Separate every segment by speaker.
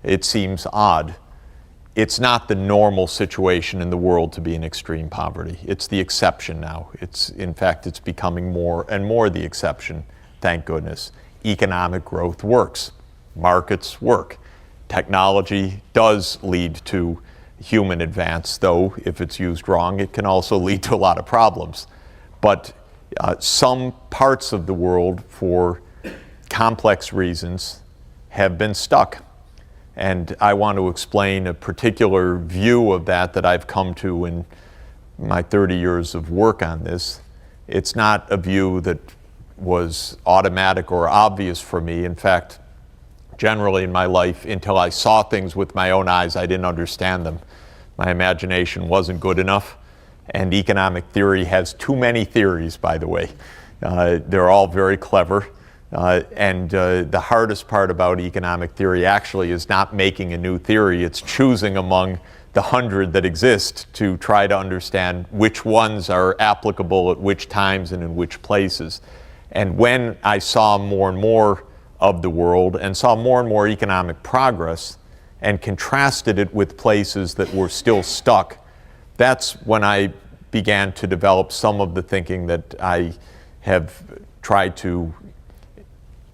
Speaker 1: it seems odd. It's not the normal situation in the world to be in extreme poverty. It's the exception now. In fact, it's becoming more and more the exception, thank goodness. Economic growth works. Markets work. Technology does lead to human advance, though if it's used wrong, it can also lead to a lot of problems. But some parts of the world, for complex reasons, have been stuck. And I want to explain a particular view of that I've come to in my 30 years of work on this. It's not a view that was automatic or obvious for me. In fact, generally in my life, until I saw things with my own eyes, I didn't understand them. My imagination wasn't good enough, and economic theory has too many theories, by the way. They're all very clever. And the hardest part about economic theory actually is not making a new theory. It's choosing among the 100 that exist to try to understand which ones are applicable at which times and in which places. And when I saw more and more of the world and saw more and more economic progress and contrasted it with places that were still stuck, that's when I began to develop some of the thinking that I have tried to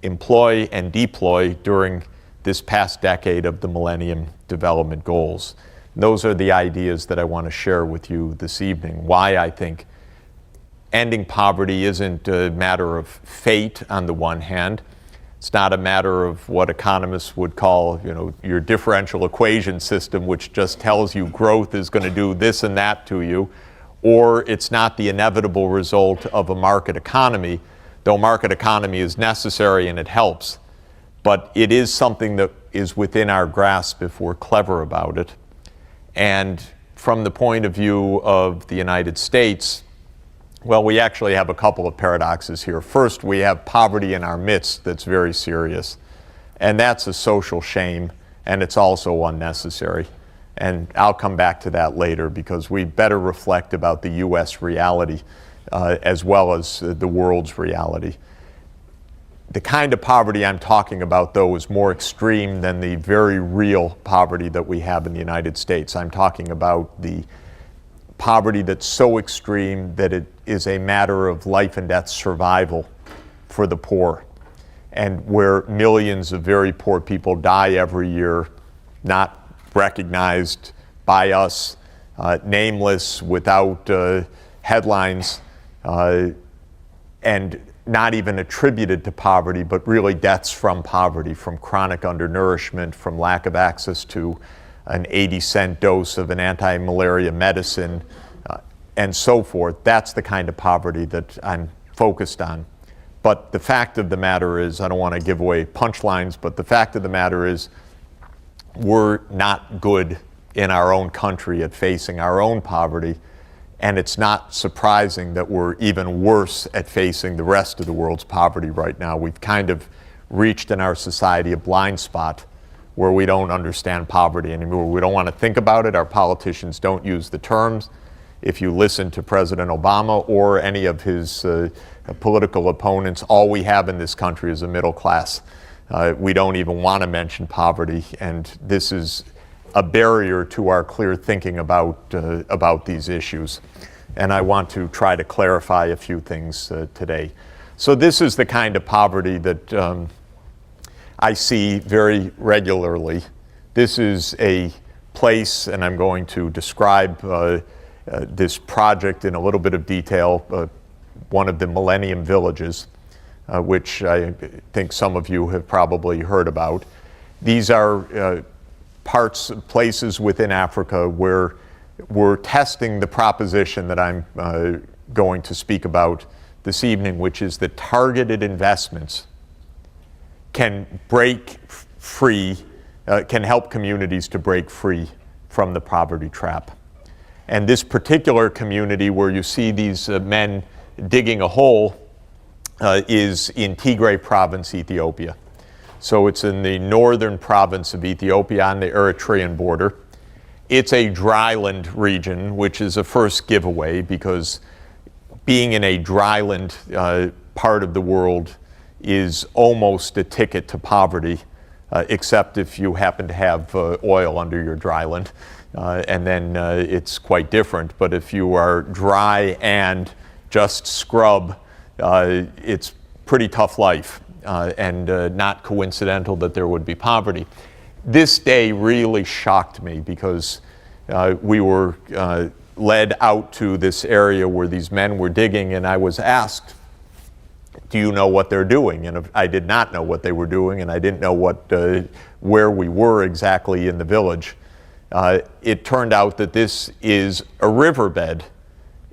Speaker 1: employ and deploy during this past decade of the Millennium Development Goals. Those are the ideas that I want to share with you this evening. Why I think ending poverty isn't a matter of fate on the one hand. It's not a matter of what economists would call, your differential equation system, which just tells you growth is going to do this and that to you. Or it's not the inevitable result of a market economy, though market economy is necessary and it helps, but it is something that is within our grasp if we're clever about it. And from the point of view of the United States, well, we actually have a couple of paradoxes here. First, we have poverty in our midst that's very serious, and that's a social shame, and it's also unnecessary. And I'll come back to that later because we better reflect about the U.S. reality as well as the world's reality. The kind of poverty I'm talking about, though, is more extreme than the very real poverty that we have in the United States. I'm talking about the poverty that's so extreme that it is a matter of life and death survival for the poor, and where millions of very poor people die every year, not recognized by us, nameless, without headlines, and not even attributed to poverty, but really deaths from poverty, from chronic undernourishment, from lack of access to an 80-cent dose of an anti-malaria medicine, and so forth. That's the kind of poverty that I'm focused on. But the fact of the matter is, I don't want to give away punchlines, but the fact of the matter is, we're not good in our own country at facing our own poverty. And it's not surprising that we're even worse at facing the rest of the world's poverty right now. We've kind of reached in our society a blind spot where we don't understand poverty anymore. We don't want to think about it. Our politicians don't use the terms. If you listen to President Obama or any of his political opponents, all we have in this country is a middle class. We don't even want to mention poverty, and this is a barrier to our clear thinking about these issues. And I want to try to clarify a few things today. So this is the kind of poverty that I see very regularly. This is a place, and I'm going to describe this project in a little bit of detail, one of the Millennium Villages, which I think some of you have probably heard about. These are places within Africa where we're testing the proposition that I'm going to speak about this evening, which is that targeted investments can break free, can help communities to break free from the poverty trap. And this particular community where you see these men digging a hole is in Tigray province, Ethiopia. So it's in the northern province of Ethiopia on the Eritrean border. It's a dryland region, which is a first giveaway because being in a dryland part of the world is almost a ticket to poverty except if you happen to have oil under your dryland, and then it's quite different. But if you are dry and just scrub, it's pretty tough life, and not coincidental that there would be poverty. This day really shocked me because we were led out to this area where these men were digging, and I was asked, do you know what they're doing? And I did not know what they were doing, and I didn't know where we were exactly in the village. It turned out that this is a riverbed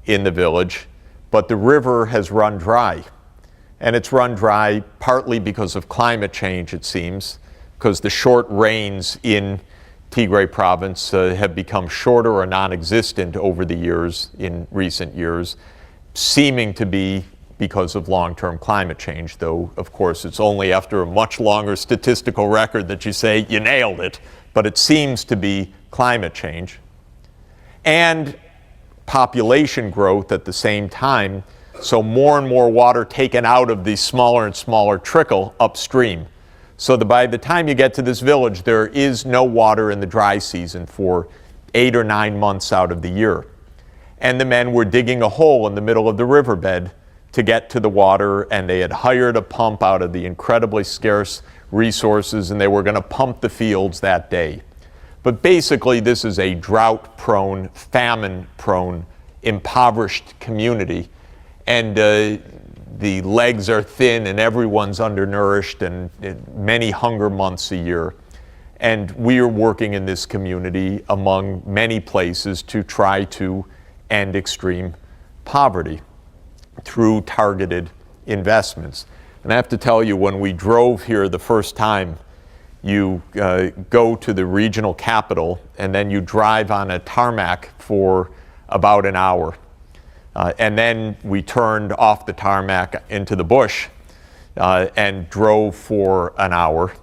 Speaker 1: in the village, but the river has run dry. And it's run dry partly because of climate change, it seems, because the short rains in Tigray province have become shorter or non-existent over the years, in recent years, seeming to be because of long-term climate change, though, of course, it's only after a much longer statistical record that you say you nailed it, but it seems to be climate change. And population growth at the same time, so more and more water taken out of the smaller and smaller trickle upstream. So that by the time you get to this village, there is no water in the dry season for 8 or 9 months out of the year. And the men were digging a hole in the middle of the riverbed to get to the water, and they had hired a pump out of the incredibly scarce resources, and they were going to pump the fields that day. But basically, this is a drought-prone, famine-prone, impoverished community, and the legs are thin and everyone's undernourished, and many hunger months a year. And we are working in this community among many places to try to end extreme poverty through targeted investments. And I have to tell you, when we drove here the first time, you go to the regional capital and then you drive on a tarmac for about an hour. And then we turned off the tarmac into the bush and drove for an hour.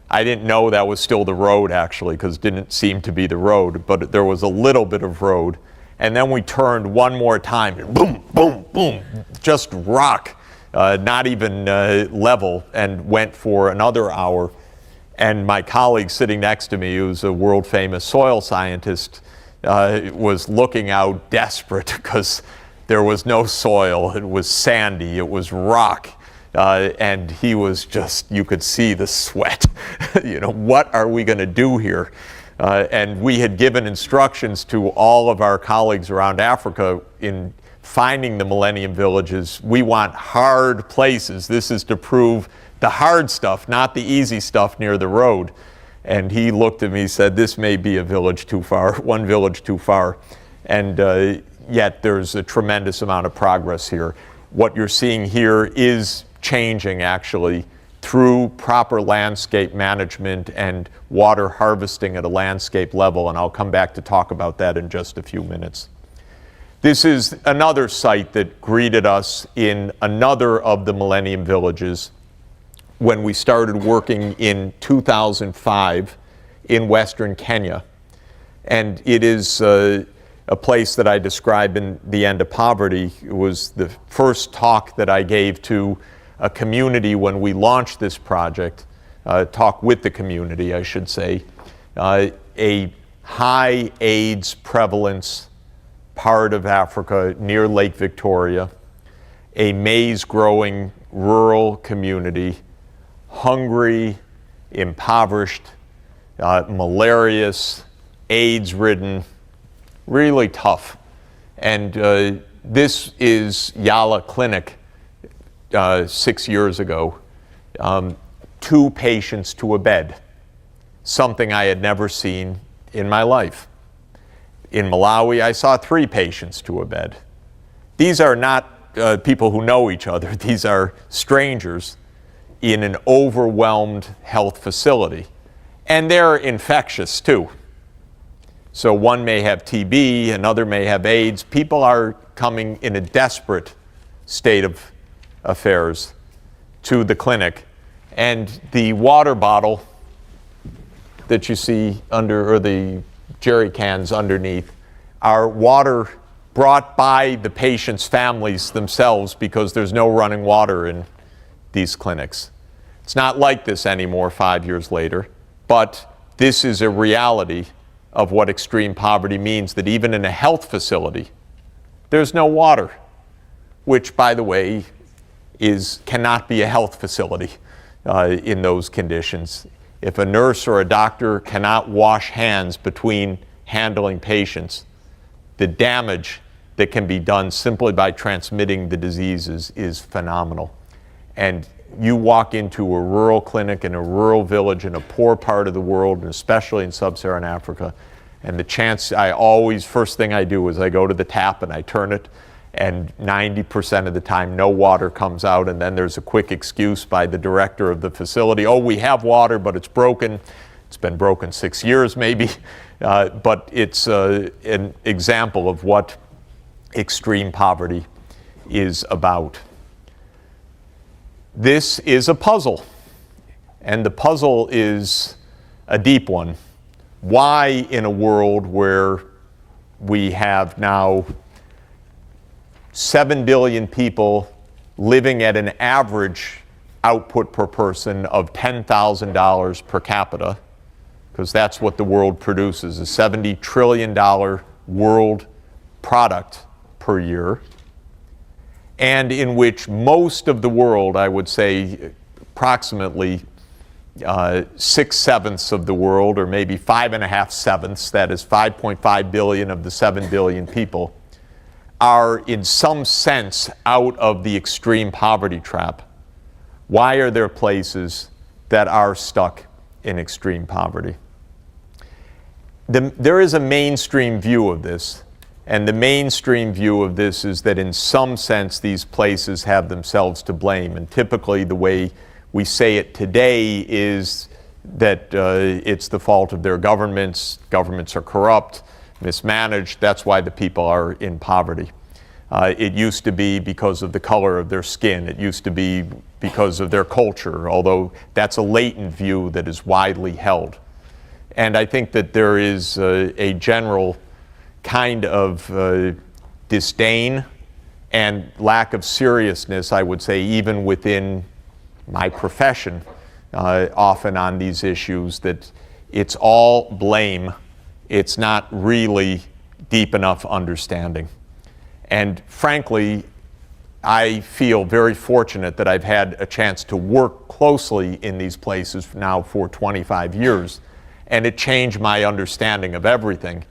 Speaker 1: I didn't know that was still the road, actually, because it didn't seem to be the road, but there was a little bit of road. And then we turned one more time, and boom, boom, boom, just rock, not even level, and went for another hour. And my colleague sitting next to me, who's a world-famous soil scientist, was looking out desperate because there was no soil. It was sandy. It was rock. And he was just, you could see the sweat. You know, what are we going to do here? And we had given instructions to all of our colleagues around Africa in finding the Millennium Villages. We want hard places. This is to prove the hard stuff, not the easy stuff near the road. And he looked at me and said, this may be a village too far, one village too far. And yet there's a tremendous amount of progress here. What you're seeing here is changing, actually, through proper landscape management and water harvesting at a landscape level, and I'll come back to talk about that in just a few minutes. This is another site that greeted us in another of the Millennium Villages when we started working in 2005 in Western Kenya. And it is a place that I describe in The End of Poverty. It was the first talk that I gave to a community when we launched this project, talk with the community, I should say, a high AIDS prevalence part of Africa near Lake Victoria, a maize-growing rural community, hungry, impoverished, malarious, AIDS-ridden, really tough. And this is Yala Clinic 6 years ago. 2 patients to a bed, something I had never seen in my life. In Malawi, I saw 3 patients to a bed. These are not people who know each other. These are strangers in an overwhelmed health facility. And they're infectious too. So one may have TB, another may have AIDS. People are coming in a desperate state of affairs to the clinic. And the water bottle that you see under, or the jerry cans underneath, are water brought by the patients' families themselves because there's no running water in these clinics. It's not like this anymore 5 years later, but this is a reality of what extreme poverty means, that even in a health facility, there's no water, which, by the way, cannot be a health facility in those conditions. If a nurse or a doctor cannot wash hands between handling patients, the damage that can be done simply by transmitting the diseases is phenomenal. And you walk into a rural clinic in a rural village in a poor part of the world, and especially in sub-Saharan Africa, and the chance, first thing I do is I go to the tap and I turn it, and 90% of the time no water comes out, and then there's a quick excuse by the director of the facility, oh, we have water, but it's broken. It's been broken 6 years maybe, but it's an example of what extreme poverty is about. This is a puzzle, and the puzzle is a deep one. Why, in a world where we have now 7 billion people living at an average output per person of $10,000 per capita, because that's what the world produces, a $70 trillion world product per year, and in which most of the world, I would say approximately 6/7 of the world, or maybe 5.5/7, that is 5.5 billion of the 7 billion people, are in some sense out of the extreme poverty trap. Why are there places that are stuck in extreme poverty? There is a mainstream view of this. And the mainstream view of this is that in some sense these places have themselves to blame. And typically the way we say it today is that it's the fault of their governments. Governments are corrupt, mismanaged. That's why the people are in poverty. It used to be because of the color of their skin. It used to be because of their culture, although that's a latent view that is widely held. And I think that there is a general kind of disdain and lack of seriousness, I would say, even within my profession, often on these issues, that it's all blame. It's not really deep enough understanding. And frankly, I feel very fortunate that I've had a chance to work closely in these places now for 25 years, and it changed my understanding of everything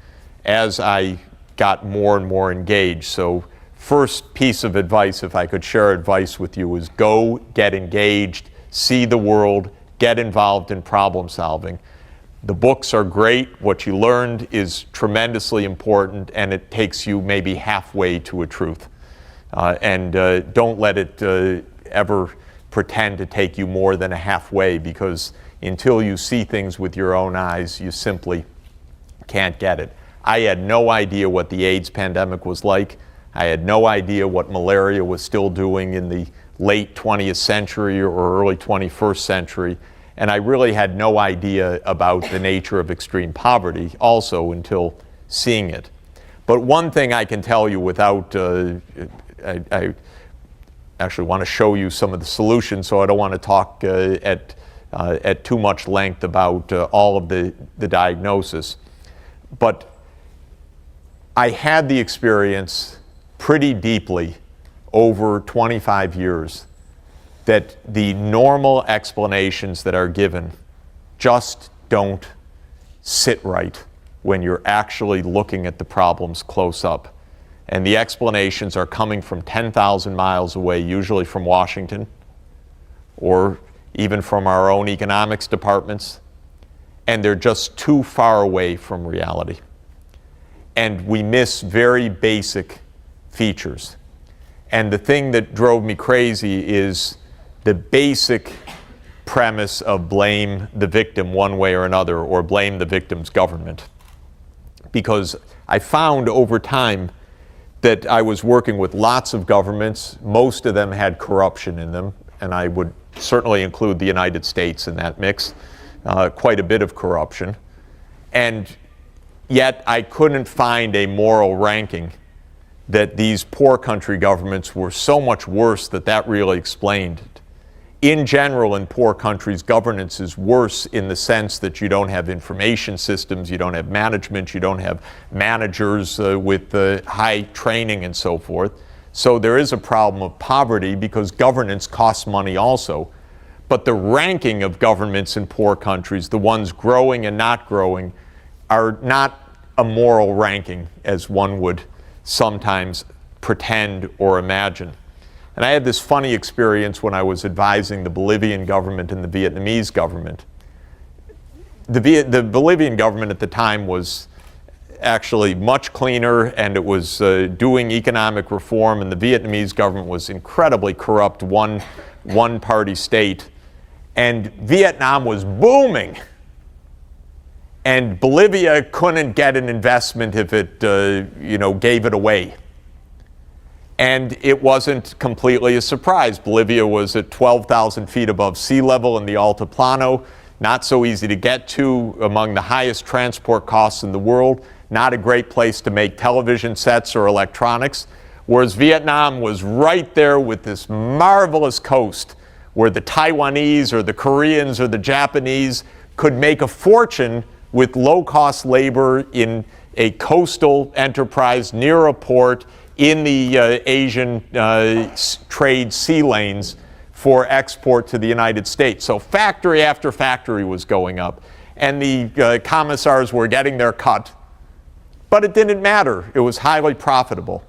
Speaker 1: as I got more and more engaged. So first piece of advice, if I could share advice with you, is go get engaged, see the world, get involved in problem solving. The books are great. What you learned is tremendously important, and it takes you maybe halfway to a truth. Don't let it ever pretend to take you more than a halfway, because until you see things with your own eyes, you simply can't get it. I had no idea what the AIDS pandemic was like. I had no idea what malaria was still doing in the late 20th century or early 21st century. And I really had no idea about the nature of extreme poverty also until seeing it. But one thing I can tell you without, I actually want to show you some of the solutions, so I don't want to talk at too much length about all of the diagnosis. But I had the experience pretty deeply over 25 years that the normal explanations that are given just don't sit right when you're actually looking at the problems close up. And the explanations are coming from 10,000 miles away, usually from Washington, or even from our own economics departments, and they're just too far away from reality. And we miss very basic features. And the thing that drove me crazy is the basic premise of blame the victim one way or another, or blame the victim's government. Because I found over time that I was working with lots of governments. Most of them had corruption in them, and I would certainly include the United States in that mix, quite a bit of corruption. And yet I couldn't find a moral ranking that these poor country governments were so much worse that really explained it. in general, in poor countries, governance is worse in the sense that you don't have information systems, you don't have management, you don't have managers with high training and so forth. So there is a problem of poverty because governance costs money also. But the ranking of governments in poor countries, the ones growing and not growing, are not a moral ranking as one would sometimes pretend or imagine. And I had this funny experience when I was advising the Bolivian government and the Vietnamese government. The Bolivian government at the time was actually much cleaner, and it was doing economic reform, and the Vietnamese government was incredibly corrupt, one-party state. And Vietnam was booming. And Bolivia couldn't get an investment if it gave it away. And it wasn't completely a surprise. Bolivia was at 12,000 feet above sea level in the Altiplano, not so easy to get to, among the highest transport costs in the world, not a great place to make television sets or electronics, whereas Vietnam was right there with this marvelous coast where the Taiwanese or the Koreans or the Japanese could make a fortune with low-cost labor in a coastal enterprise near a port in the Asian trade sea lanes for export to the United States. So factory after factory was going up, and the commissars were getting their cut. But it didn't matter. It was highly profitable.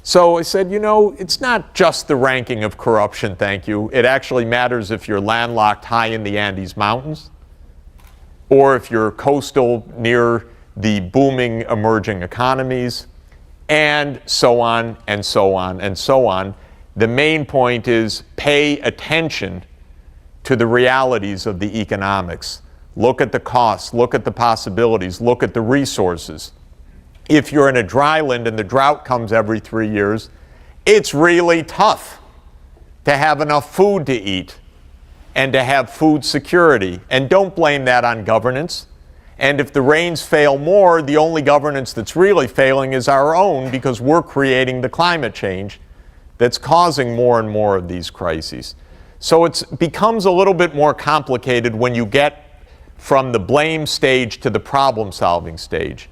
Speaker 1: So I said, it's not just the ranking of corruption, thank you. It actually matters if you're landlocked high in the Andes Mountains, or if you're coastal near the booming emerging economies, and so on and so on and so on. The main point is pay attention to the realities of the economics. Look at the costs, look at the possibilities, look at the resources. If you're in a dry land and the drought comes every 3 years, it's really tough to have enough food to eat and to have food security. And don't blame that on governance. And if the rains fail more, the only governance that's really failing is our own, because we're creating the climate change that's causing more and more of these crises. So it becomes a little bit more complicated when you get from the blame stage to the problem-solving stage.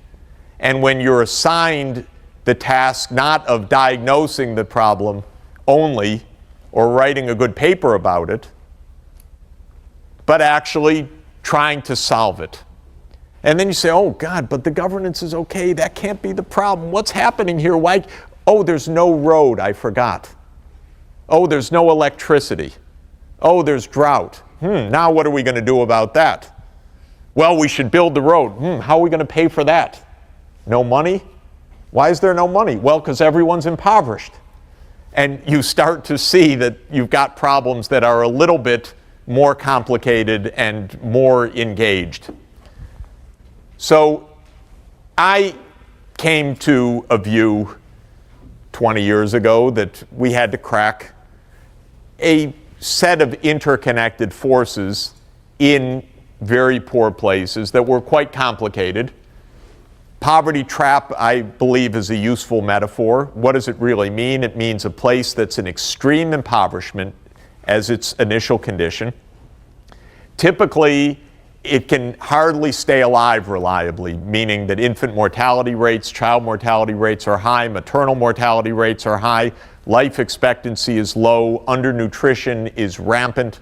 Speaker 1: And when you're assigned the task not of diagnosing the problem only or writing a good paper about it, but actually trying to solve it. And then you say, oh God, but the governance is okay, that can't be the problem. What's happening here? Why? Oh, there's no road, I forgot. Oh, there's no electricity. Oh, there's drought. Now what are we going to do about that? Well, we should build the road. How are we going to pay for that? No money? Why is there no money? Well, because everyone's impoverished. And you start to see that you've got problems that are a little bit more complicated and more engaged. So I came to a view 20 years ago that we had to crack a set of interconnected forces in very poor places that were quite complicated. Poverty trap, I believe, is a useful metaphor. What does it really mean? It means a place that's in extreme impoverishment as its initial condition. Typically, it can hardly stay alive reliably, meaning that infant mortality rates, child mortality rates are high, maternal mortality rates are high, life expectancy is low, undernutrition is rampant,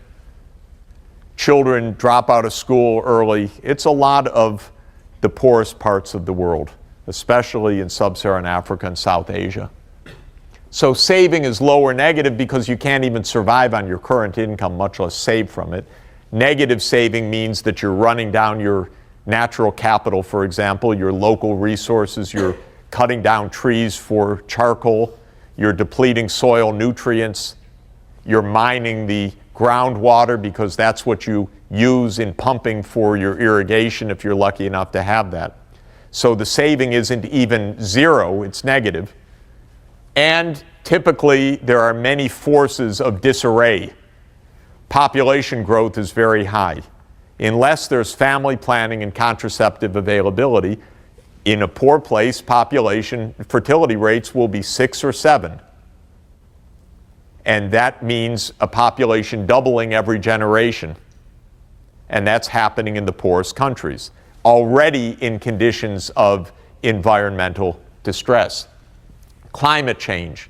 Speaker 1: children drop out of school early. It's a lot of the poorest parts of the world, especially in sub-Saharan Africa and South Asia. So saving is low or negative because you can't even survive on your current income, much less save from it. Negative saving means that you're running down your natural capital, for example, your local resources, you're cutting down trees for charcoal, you're depleting soil nutrients, you're mining the groundwater because that's what you use in pumping for your irrigation if you're lucky enough to have that. So the saving isn't even zero, it's negative. And typically there are many forces of disarray. Population growth is very high. Unless there's family planning and contraceptive availability, in a poor place, population fertility rates will be 6 or 7. And that means a population doubling every generation. And that's happening in the poorest countries, already in conditions of environmental distress. Climate change,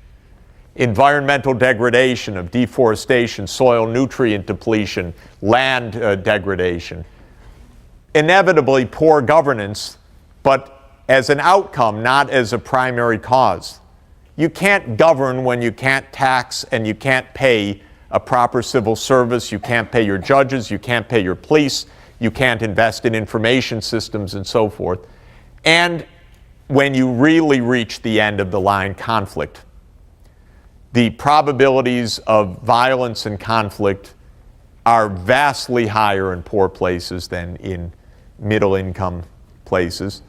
Speaker 1: environmental degradation of deforestation, soil nutrient depletion, land degradation. Inevitably poor governance, but as an outcome, not as a primary cause. You can't govern when you can't tax and you can't pay a proper civil service, you can't pay your judges, you can't pay your police, you can't invest in information systems and so forth. And when you really reach the end of the line, conflict. The probabilities of violence and conflict are vastly higher in poor places than in middle-income places.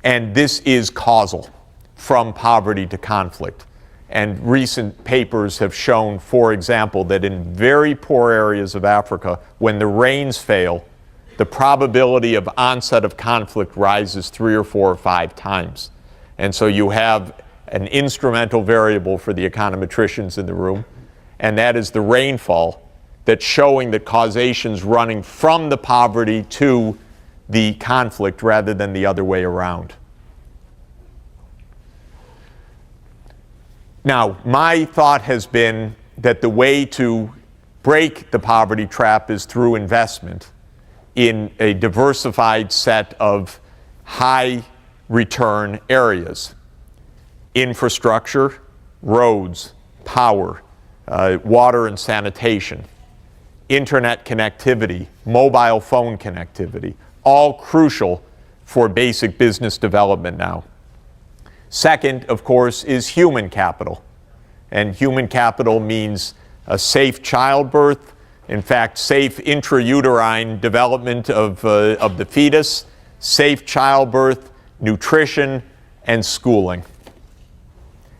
Speaker 1: And this is causal from poverty to conflict. And recent papers have shown, for example, that in very poor areas of Africa, when the rains fail, the probability of onset of conflict rises 3 or 4 or 5 times. And so you have an instrumental variable for the econometricians in the room, and that is the rainfall, that's showing that causation's running from the poverty to the conflict rather than the other way around. Now, my thought has been that the way to break the poverty trap is through investment in a diversified set of high return areas. Infrastructure, roads, power, water and sanitation, internet connectivity, mobile phone connectivity, all crucial for basic business development now. Second, of course, is human capital. And human capital means a safe childbirth, in fact, safe intrauterine development of the fetus, safe childbirth, nutrition, and schooling.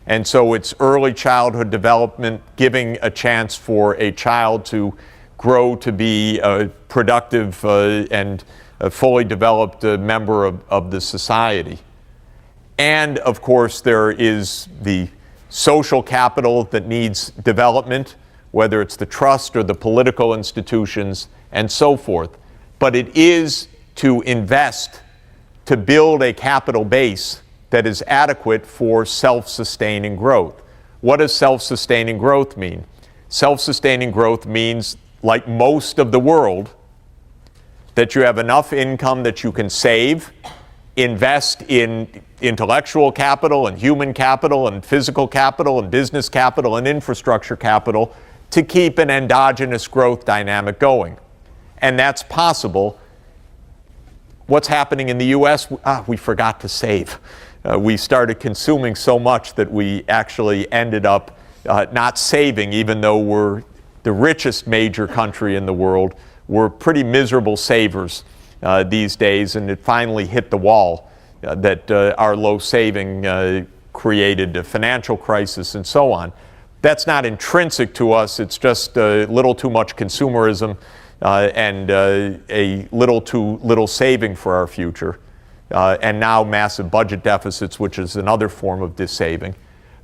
Speaker 1: And so it's early childhood development, giving a chance for a child to grow to be a productive and a fully developed member of the society. And of course, there is the social capital that needs development, whether it's the trust or the political institutions and so forth. But it is to invest, to build a capital base that is adequate for self-sustaining growth. What does self-sustaining growth mean? Self-sustaining growth means, like most of the world, that you have enough income that you can save, invest in intellectual capital and human capital and physical capital and business capital and infrastructure capital to keep an endogenous growth dynamic going. And that's possible. What's happening in the US? We forgot to save. We started consuming so much that we actually ended up not saving, even though we're the richest major country in the world. We're pretty miserable savers these days, and it finally hit the wall that our low saving created a financial crisis and so on. That's not intrinsic to us, it's just a little too much consumerism and a little too little saving for our future. And now massive budget deficits, which is another form of dissaving.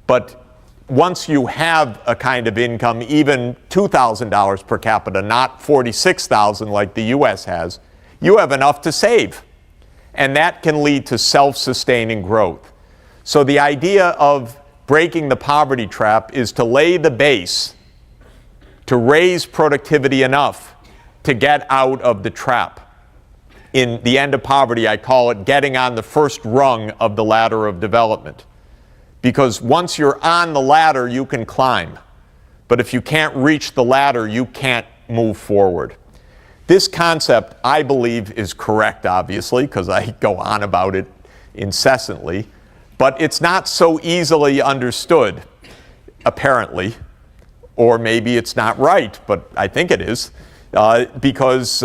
Speaker 1: But once you have a kind of income, even $2,000 per capita, not $46,000 like the US has, you have enough to save. And that can lead to self-sustaining growth. So the idea of breaking the poverty trap is to lay the base, to raise productivity enough to get out of the trap. In The End of Poverty, I call it getting on the first rung of the ladder of development. Because once you're on the ladder, you can climb. But if you can't reach the ladder, you can't move forward. This concept, I believe, is correct, obviously, because I go on about it incessantly. But it's not so easily understood, apparently. Or maybe it's not right, but I think it is. Because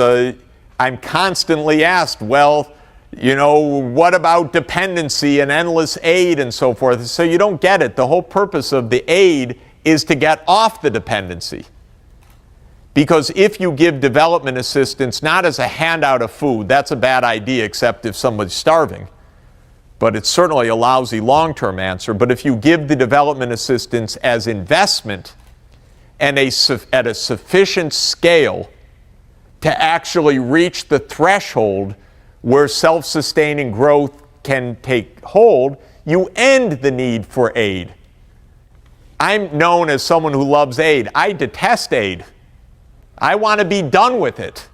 Speaker 1: I'm constantly asked, well, you know, what about dependency and endless aid and so forth? So you don't get it. The whole purpose of the aid is to get off the dependency. Because if you give development assistance not as a handout of food, that's a bad idea except if somebody's starving. But it's certainly a lousy long-term answer. But if you give the development assistance as investment, and at a sufficient scale to actually reach the threshold where self-sustaining growth can take hold, you end the need for aid. I'm known as someone who loves aid. I detest aid. I want to be done with it.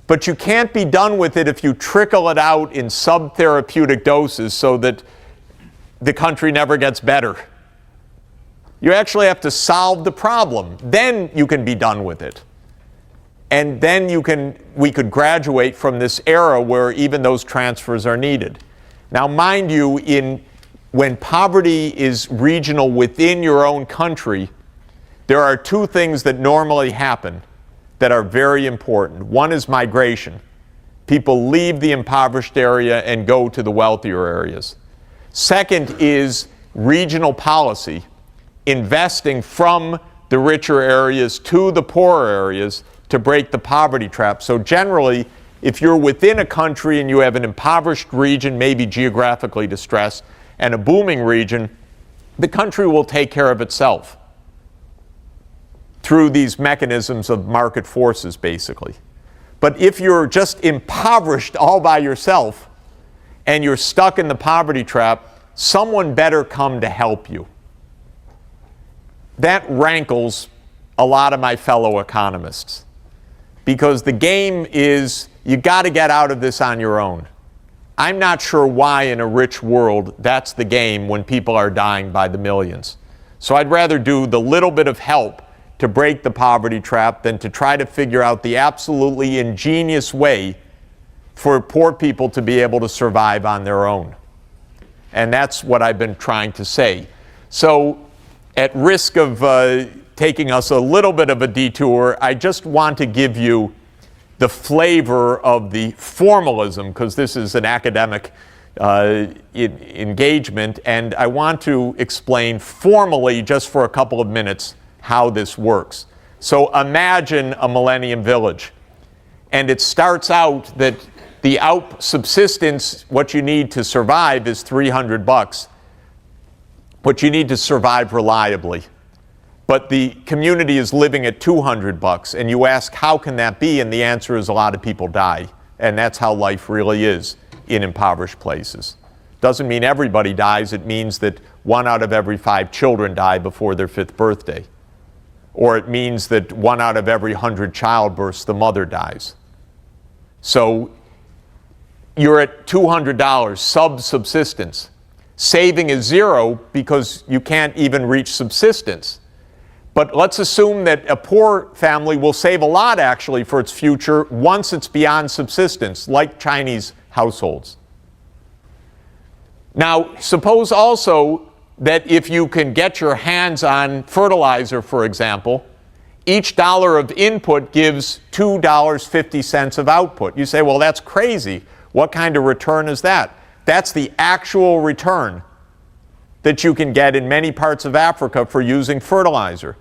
Speaker 1: But you can't be done with it if you trickle it out in subtherapeutic doses so that the country never gets better. You actually have to solve the problem. Then you can be done with it. And then we could graduate from this era where even those transfers are needed. Now, mind you, when poverty is regional within your own country, there are two things that normally happen that are very important. One is migration. People leave the impoverished area and go to the wealthier areas. Second is regional policy, investing from the richer areas to the poorer areas to break the poverty trap. So generally, if you're within a country and you have an impoverished region, maybe geographically distressed, and a booming region, the country will take care of itself through these mechanisms of market forces, basically. But if you're just impoverished all by yourself and you're stuck in the poverty trap, someone better come to help you. That rankles a lot of my fellow economists, because the game is you got to get out of this on your own. I'm not sure why in a rich world that's the game when people are dying by the millions. So I'd rather do the little bit of help to break the poverty trap than to try to figure out the absolutely ingenious way for poor people to be able to survive on their own. And that's what I've been trying to say. So at risk of taking us a little bit of a detour, I just want to give you the flavor of the formalism, because this is an academic engagement, and I want to explain formally, just for a couple of minutes, how this works. So imagine a millennium village, and it starts out that the subsistence, what you need to survive is $300, but you need to survive reliably. But the community is living at $200, and you ask, how can that be? And the answer is a lot of people die. And that's how life really is in impoverished places. Doesn't mean everybody dies. It means that 1 out of every 5 children die before their 5th birthday. Or it means that 1 out of every 100 childbirths, the mother dies. So you're at $200, subsistence. Saving is 0 because you can't even reach subsistence. But let's assume that a poor family will save a lot, actually, for its future once it's beyond subsistence, like Chinese households. Now, suppose also that if you can get your hands on fertilizer, for example, each dollar of input gives $2.50 of output. You say, well, that's crazy. What kind of return is that? That's the actual return that you can get in many parts of Africa for using fertilizer.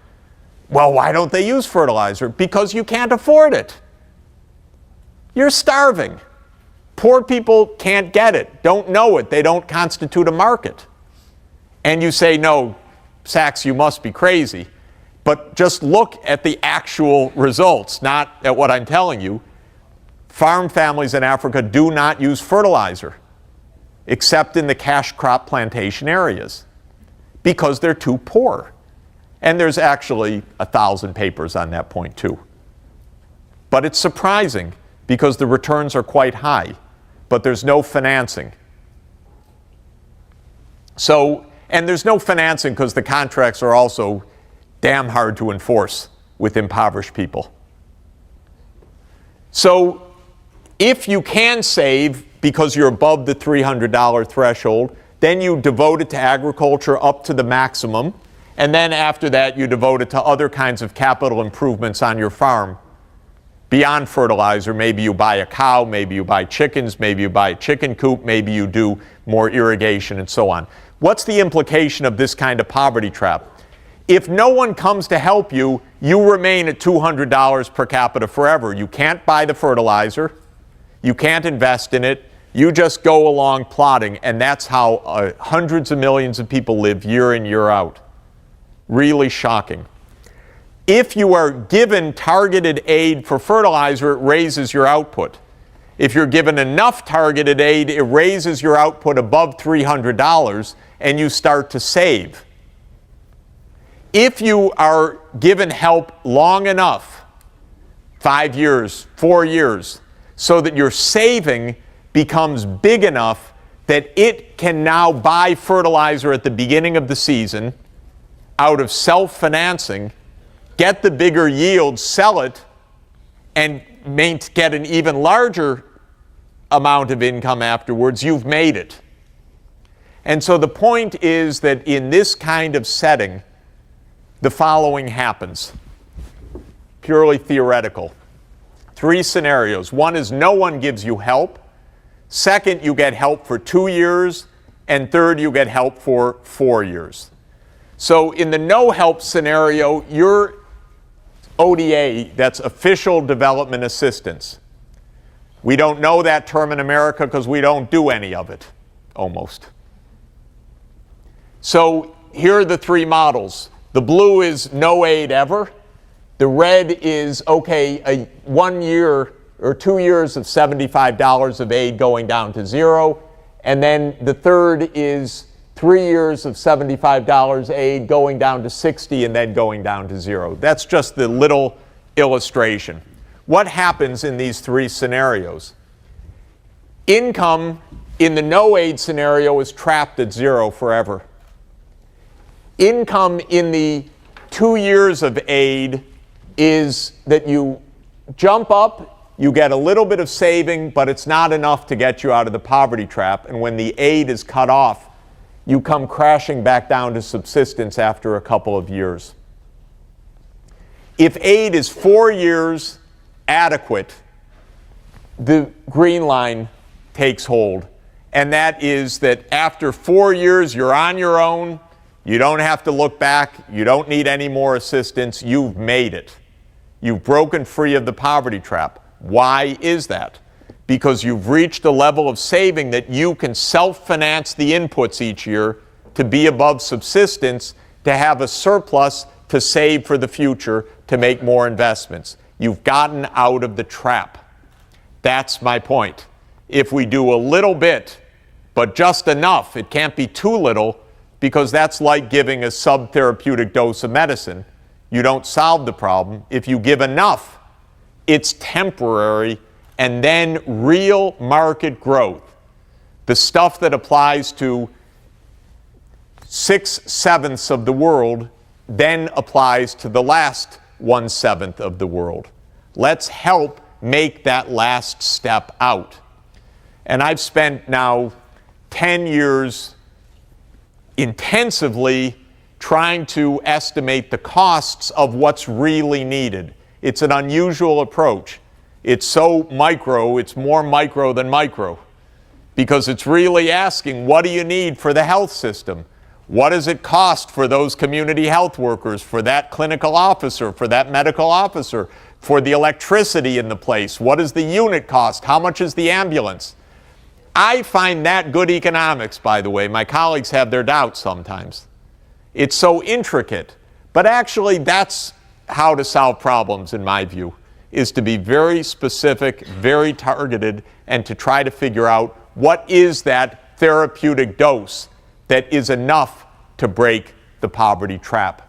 Speaker 1: Well, why don't they use fertilizer? Because you can't afford it. You're starving. Poor people can't get it, don't know it, they don't constitute a market. And you say, no, Sachs, you must be crazy. But just look at the actual results, not at what I'm telling you. Farm families in Africa do not use fertilizer, except in the cash crop plantation areas, because they're too poor. And there's actually 1,000 papers on that point too. But it's surprising because the returns are quite high, but there's no financing. So, and there's no financing because the contracts are also damn hard to enforce with impoverished people. So if you can save because you're above the $300 threshold, then you devote it to agriculture up to the maximum. And then after that, you devote it to other kinds of capital improvements on your farm. Beyond fertilizer, maybe you buy a cow, maybe you buy chickens, maybe you buy a chicken coop, maybe you do more irrigation and so on. What's the implication of this kind of poverty trap? If no one comes to help you, you remain at $200 per capita forever. You can't buy the fertilizer. You can't invest in it. You just go along plodding, and that's how hundreds of millions of people live year in, year out. Really shocking. If you are given targeted aid for fertilizer, it raises your output. If you're given enough targeted aid, it raises your output above $300 and you start to save. If you are given help long enough, 5 years, 4 years, so that your saving becomes big enough that it can now buy fertilizer at the beginning of the season out of self-financing, get the bigger yield, sell it, and get an even larger amount of income afterwards, you've made it. And so the point is that in this kind of setting, the following happens. Purely theoretical. 3 scenarios. One is no one gives you help. Second, you get help for 2 years. And third, you get help for 4 years. So in the no help scenario, your ODA, that's official development assistance. We don't know that term in America because we don't do any of it, almost. So here are the 3 models. The blue is no aid ever. The red is, okay, 1 year or 2 years of $75 of aid going down to 0. And then the third is 3 years of $75 aid going down to 60 and then going down to 0. That's just the little illustration. What happens in these 3 scenarios? Income in the no aid scenario is trapped at 0 forever. Income in the 2 years of aid is that you jump up, you get a little bit of saving, but it's not enough to get you out of the poverty trap. And when the aid is cut off, you come crashing back down to subsistence after a couple of years. If aid is 4 years adequate, the green line takes hold. And that is that after 4 years, you're on your own. You don't have to look back. You don't need any more assistance. You've made it. You've broken free of the poverty trap. Why is that? Because you've reached a level of saving that you can self-finance the inputs each year to be above subsistence, to have a surplus to save for the future, to make more investments. You've gotten out of the trap. That's my point. If we do a little bit, but just enough, it can't be too little, because that's like giving a subtherapeutic dose of medicine. You don't solve the problem. If you give enough, it's temporary, and then real market growth, the stuff that applies to 6/7 of the world, then applies to the last 1/7 of the world. Let's help make that last step out. And I've spent now 10 years intensively trying to estimate the costs of what's really needed. It's an unusual approach. It's so micro, it's more micro than micro, because it's really asking, what do you need for the health system? What does it cost for those community health workers, for that clinical officer, for that medical officer, for the electricity in the place? What is the unit cost? How much is the ambulance? I find that good economics, by the way. My colleagues have their doubts sometimes. It's so intricate. But actually, that's how to solve problems, in my view, is to be very specific, very targeted, and to try to figure out what is that therapeutic dose that is enough to break the poverty trap.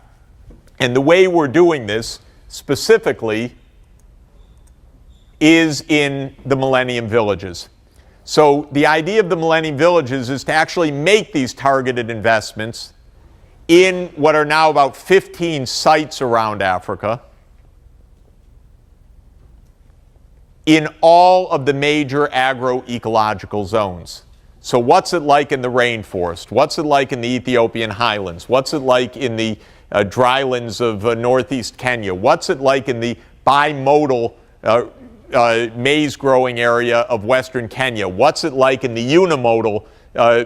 Speaker 1: And the way we're doing this specifically is in the Millennium Villages. So the idea of the Millennium Villages is to actually make these targeted investments in what are now about 15 sites around Africa, in all of the major agroecological zones. So what's it like in the rainforest? What's it like in the Ethiopian highlands? What's it like in the drylands of northeast Kenya? What's it like in the bimodal maize growing area of western Kenya? What's it like in the unimodal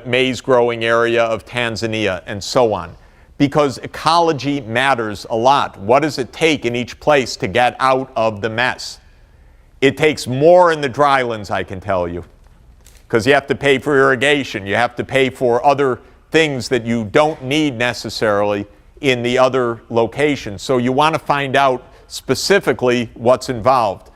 Speaker 1: maize growing area of Tanzania, and so on? Because ecology matters a lot. What does it take in each place to get out of the mess? It takes more in the drylands, I can tell you, because you have to pay for irrigation. You have to pay for other things that you don't need necessarily in the other locations. So you want to find out specifically what's involved.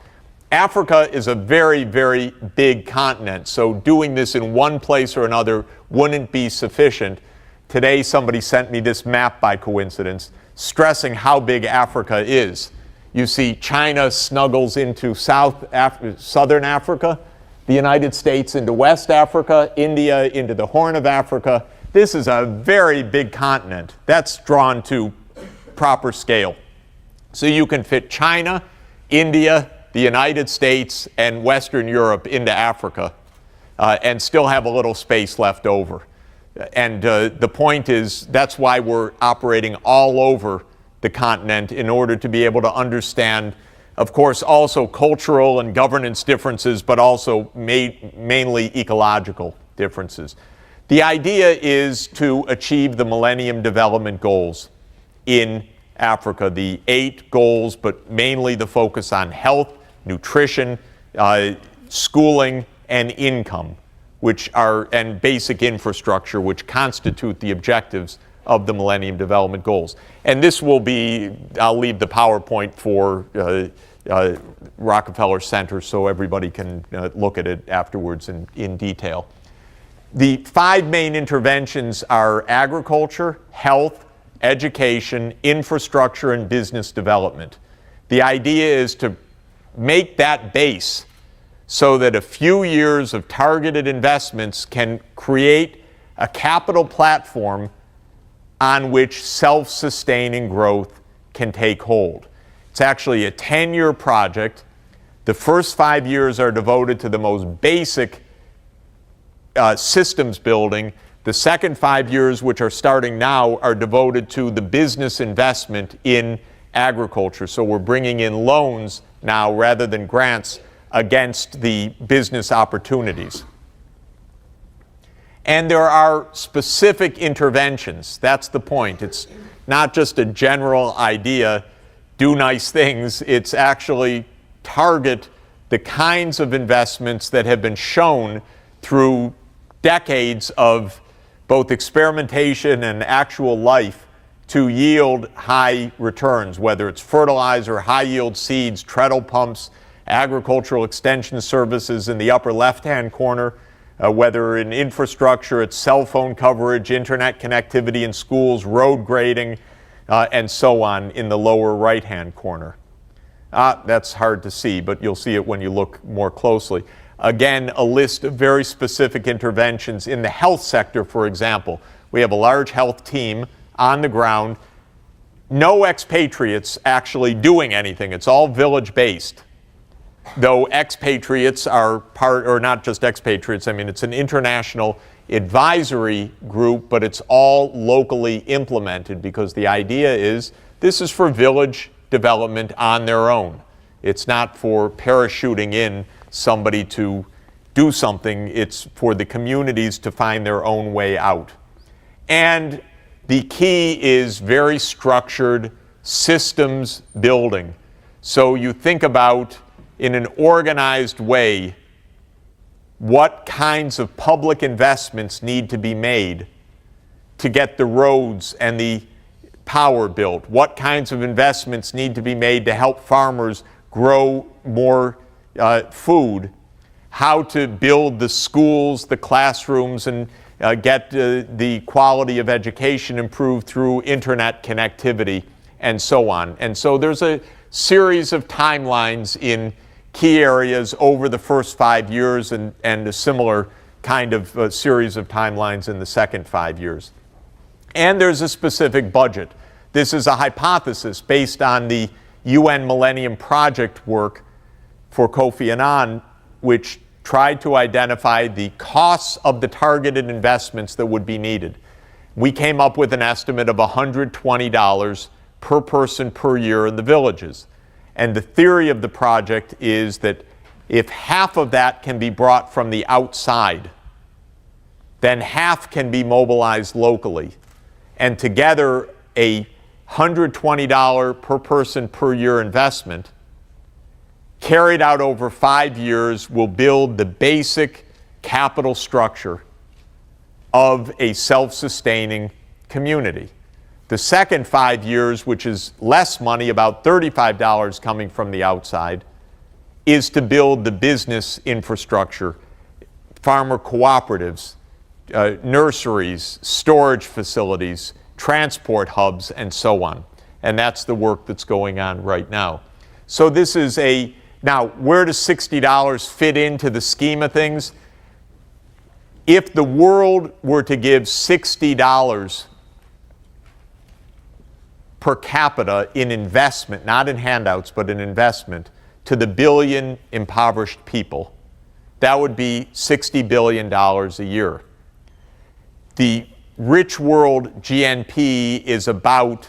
Speaker 1: Africa is a very, very big continent, so doing this in one place or another wouldn't be sufficient. Today somebody sent me this map by coincidence, stressing how big Africa is. You see China snuggles into southern Africa, the United States into West Africa, India into the Horn of Africa. This is a very big continent. That's drawn to proper scale. So you can fit China, India, the United States, and Western Europe into Africa and still have a little space left over. And the point is, that's why we're operating all over the continent in order to be able to understand, of course, also cultural and governance differences, but also mainly ecological differences. The idea is to achieve the Millennium Development Goals in Africa, the 8 goals, but mainly the focus on health, nutrition, schooling, and income, and basic infrastructure, which constitute the objectives of the Millennium Development Goals. And this will be, I'll leave the PowerPoint for Rockefeller Center so everybody can look at it afterwards in detail. The 5 main interventions are agriculture, health, education, infrastructure, and business development. The idea is to make that base so that a few years of targeted investments can create a capital platform on which self-sustaining growth can take hold. It's actually a 10-year project. The first 5 years are devoted to the most basic systems building. The second 5 years, which are starting now, are devoted to the business investment in agriculture. So we're bringing in loans now rather than grants against the business opportunities. And there are specific interventions. That's the point. It's not just a general idea, do nice things. It's actually target the kinds of investments that have been shown through decades of both experimentation and actual life to yield high returns, whether it's fertilizer, high-yield seeds, treadle pumps, agricultural extension services in the upper left-hand corner, whether in infrastructure, it's cell phone coverage, internet connectivity in schools, road grading, and so on in the lower right-hand corner. That's hard to see, but you'll see it when you look more closely. Again, a list of very specific interventions in the health sector, for example. We have a large health team on the ground. No expatriates actually doing anything. It's all village-based. Though expatriates are part, or not just expatriates, I mean, it's an international advisory group, but it's all locally implemented because the idea is this is for village development on their own. It's not for parachuting in somebody to do something. It's for the communities to find their own way out. And the key is very structured systems building. So you think about, in an organized way, what kinds of public investments need to be made to get the roads and the power built, what kinds of investments need to be made to help farmers grow more food, how to build the schools, the classrooms, and get the quality of education improved through internet connectivity, and so on. And so there's a series of timelines in key areas over the first 5 years and a similar kind of series of timelines in the second 5 years. And there's a specific budget. This is a hypothesis based on the UN Millennium Project work for Kofi Annan, which tried to identify the costs of the targeted investments that would be needed. We came up with an estimate of $120 per person per year in the villages. And the theory of the project is that if half of that can be brought from the outside, then half can be mobilized locally. And together, a $120 per person per year investment carried out over 5 years will build the basic capital structure of a self-sustaining community. The second 5 years, which is less money, about $35 coming from the outside, is to build the business infrastructure, farmer cooperatives, nurseries, storage facilities, transport hubs, and so on. And that's the work that's going on right now. So this is now where does $60 fit into the scheme of things? If the world were to give $60 per capita in investment, not in handouts, but in investment, to the billion impoverished people, that would be $60 billion a year. The rich world GNP is about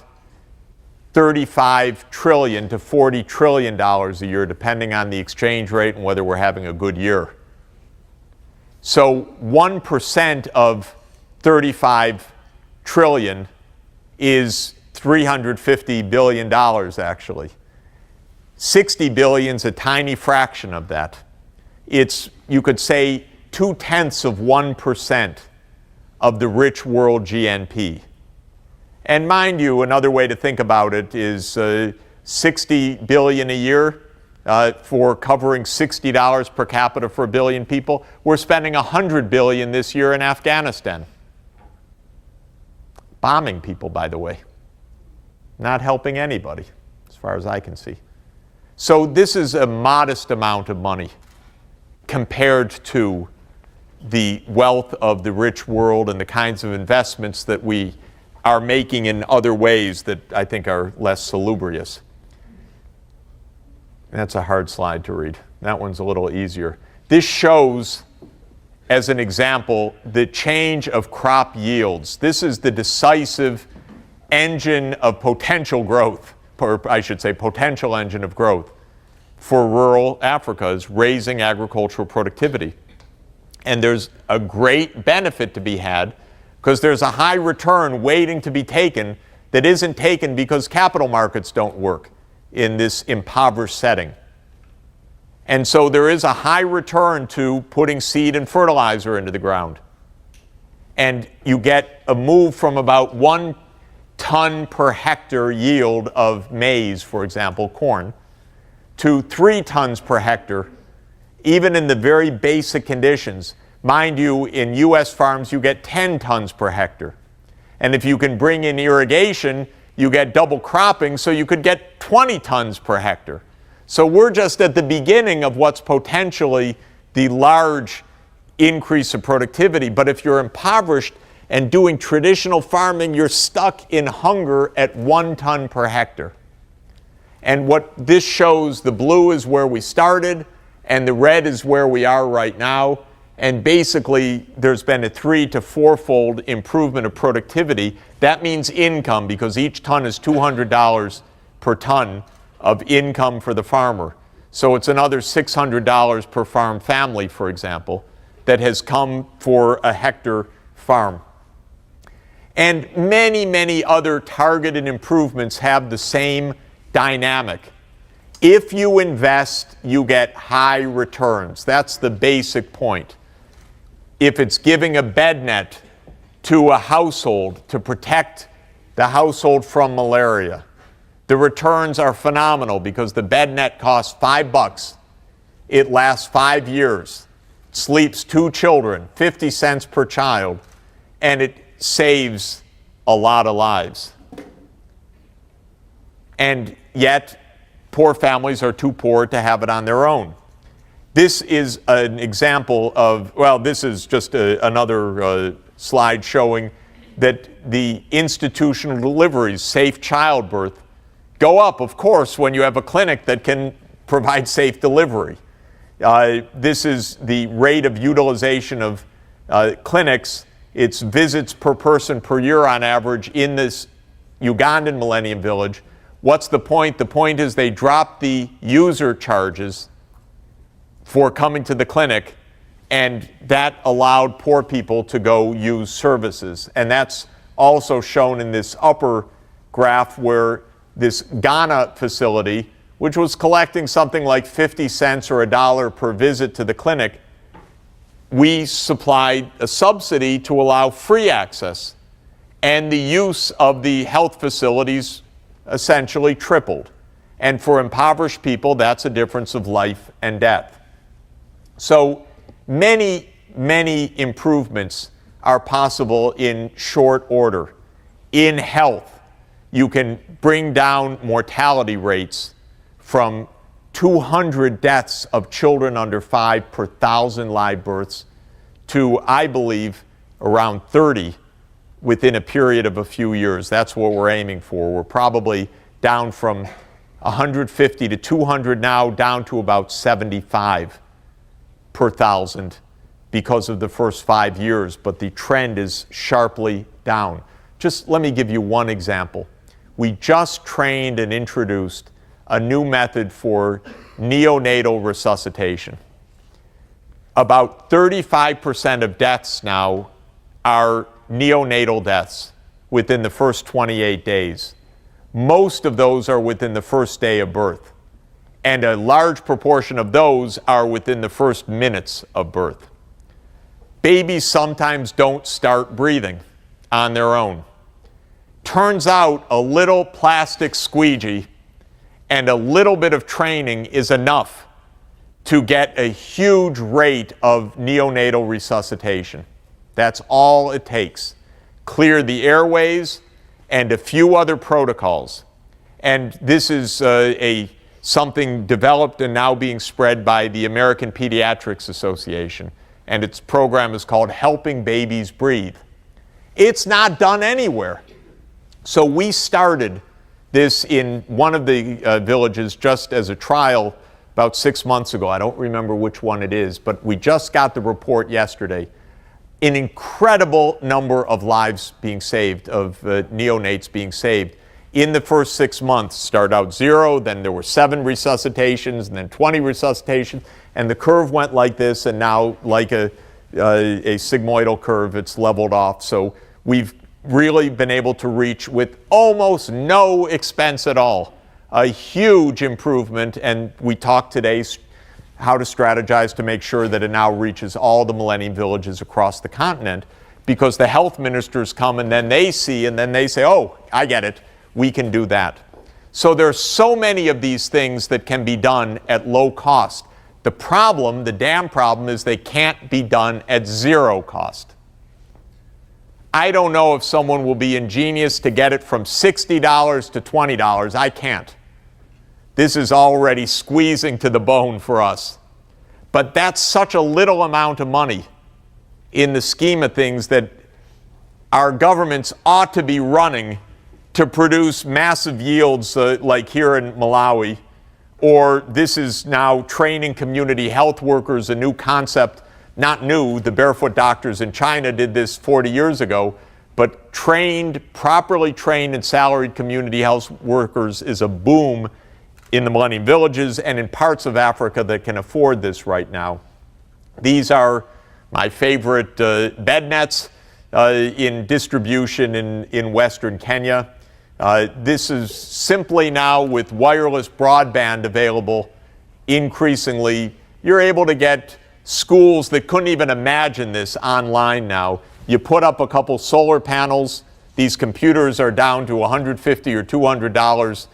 Speaker 1: $35 trillion to $40 trillion a year, depending on the exchange rate and whether we're having a good year. So 1% of 35 trillion is $350 billion, actually. 60 billion is a tiny fraction of that. It's, you could say, 0.2% of the rich world GNP. And mind you, another way to think about it is 60 billion a year for covering $60 per capita for a billion people. We're spending 100 billion this year in Afghanistan. Bombing people, by the way. Not helping anybody, as far as I can see. So this is a modest amount of money compared to the wealth of the rich world and the kinds of investments that we are making in other ways that I think are less salubrious. That's a hard slide to read. That one's a little easier. This shows, as an example, the change of crop yields. This is the decisive engine of potential growth, or I should say potential engine of growth for rural Africa, is raising agricultural productivity. And there's a great benefit to be had because there's a high return waiting to be taken that isn't taken because capital markets don't work in this impoverished setting. And so there is a high return to putting seed and fertilizer into the ground. And you get a move from about 1 ton per hectare yield of maize, for example, corn, to 3 tons per hectare, even in the very basic conditions. Mind you, in U.S. farms, you get 10 tons per hectare. And if you can bring in irrigation, you get double cropping, so you could get 20 tons per hectare. So we're just at the beginning of what's potentially the large increase of productivity. But if you're impoverished and doing traditional farming, you're stuck in hunger at 1 ton per hectare. And what this shows, the blue is where we started, and the red is where we are right now. And basically, there's been a 3 to 4-fold improvement of productivity. That means income, because each ton is $200 per ton of income for the farmer. So it's another $600 per farm family, for example, that has come for a hectare farm. And many, many other targeted improvements have the same dynamic. If you invest, you get high returns. That's the basic point. If it's giving a bed net to a household to protect the household from malaria, the returns are phenomenal because the bed net costs $5. It lasts 5 years, sleeps 2 children, 50 cents per child, and it saves a lot of lives. And yet, poor families are too poor to have it on their own. This is an example of, well, this is just another slide showing that the institutional deliveries, safe childbirth, go up, of course, when you have a clinic that can provide safe delivery. This is the rate of utilization of clinics. It's visits per person per year on average in this Ugandan Millennium Village. What's the point? The point is they dropped the user charges for coming to the clinic, and that allowed poor people to go use services. And that's also shown in this upper graph where this Ghana facility, which was collecting something like 50 cents or $1 per visit to the clinic, we supplied a subsidy to allow free access. and the use of the health facilities essentially tripled. And for impoverished people, that's a difference of life and death. So many, many improvements are possible in short order. In health, you can bring down mortality rates from 200 deaths of children under 5 per 1,000 live births to, I believe, around 30 within a period of a few years. That's what we're aiming for. We're probably down from 150 to 200 now, down to about 75 per 1,000 because of the first 5 years, but the trend is sharply down. Just let me give you one example. We just trained and introduced a new method for neonatal resuscitation. About 35% of deaths now are neonatal deaths within the first 28 days. Most of those are within the first day of birth, and a large proportion of those are within the first minutes of birth. Babies sometimes don't start breathing on their own. Turns out a little plastic squeegee and a little bit of training is enough to get a huge rate of neonatal resuscitation. That's all it takes. Clear the airways and a few other protocols. And this is something developed and now being spread by the American Pediatrics Association. And its program is called Helping Babies Breathe. It's not done anywhere. So we started this in one of the villages just as a trial about 6 months ago. I don't remember which one it is, but we just got the report yesterday. An incredible number of lives being saved, of neonates being saved. In the first 6 months, start out 0, then there were 7 resuscitations, and then 20 resuscitations, and the curve went like this, and now like a sigmoidal curve, it's leveled off. So we've really been able to reach with almost no expense at all. A huge improvement, and we talked today how to strategize to make sure that it now reaches all the Millennium Villages across the continent, because the health ministers come and then they see and then they say, oh, I get it, we can do that. So there are so many of these things that can be done at low cost. The problem, the damn problem, is they can't be done at 0 cost. I don't know if someone will be ingenious to get it from $60 to $20. I can't. This is already squeezing to the bone for us. But that's such a little amount of money in the scheme of things that our governments ought to be running to produce massive yields like here in Malawi. Or this is now training community health workers, a new concept. Not new, the barefoot doctors in China did this 40 years ago, but properly trained and salaried community health workers is a boom in the Millennium Villages and in parts of Africa that can afford this right now. These are my favorite bed nets in distribution in Western Kenya. This is simply now with wireless broadband available increasingly. You're able to get schools that couldn't even imagine this online now. You put up a couple solar panels. These computers are down to $150 or $200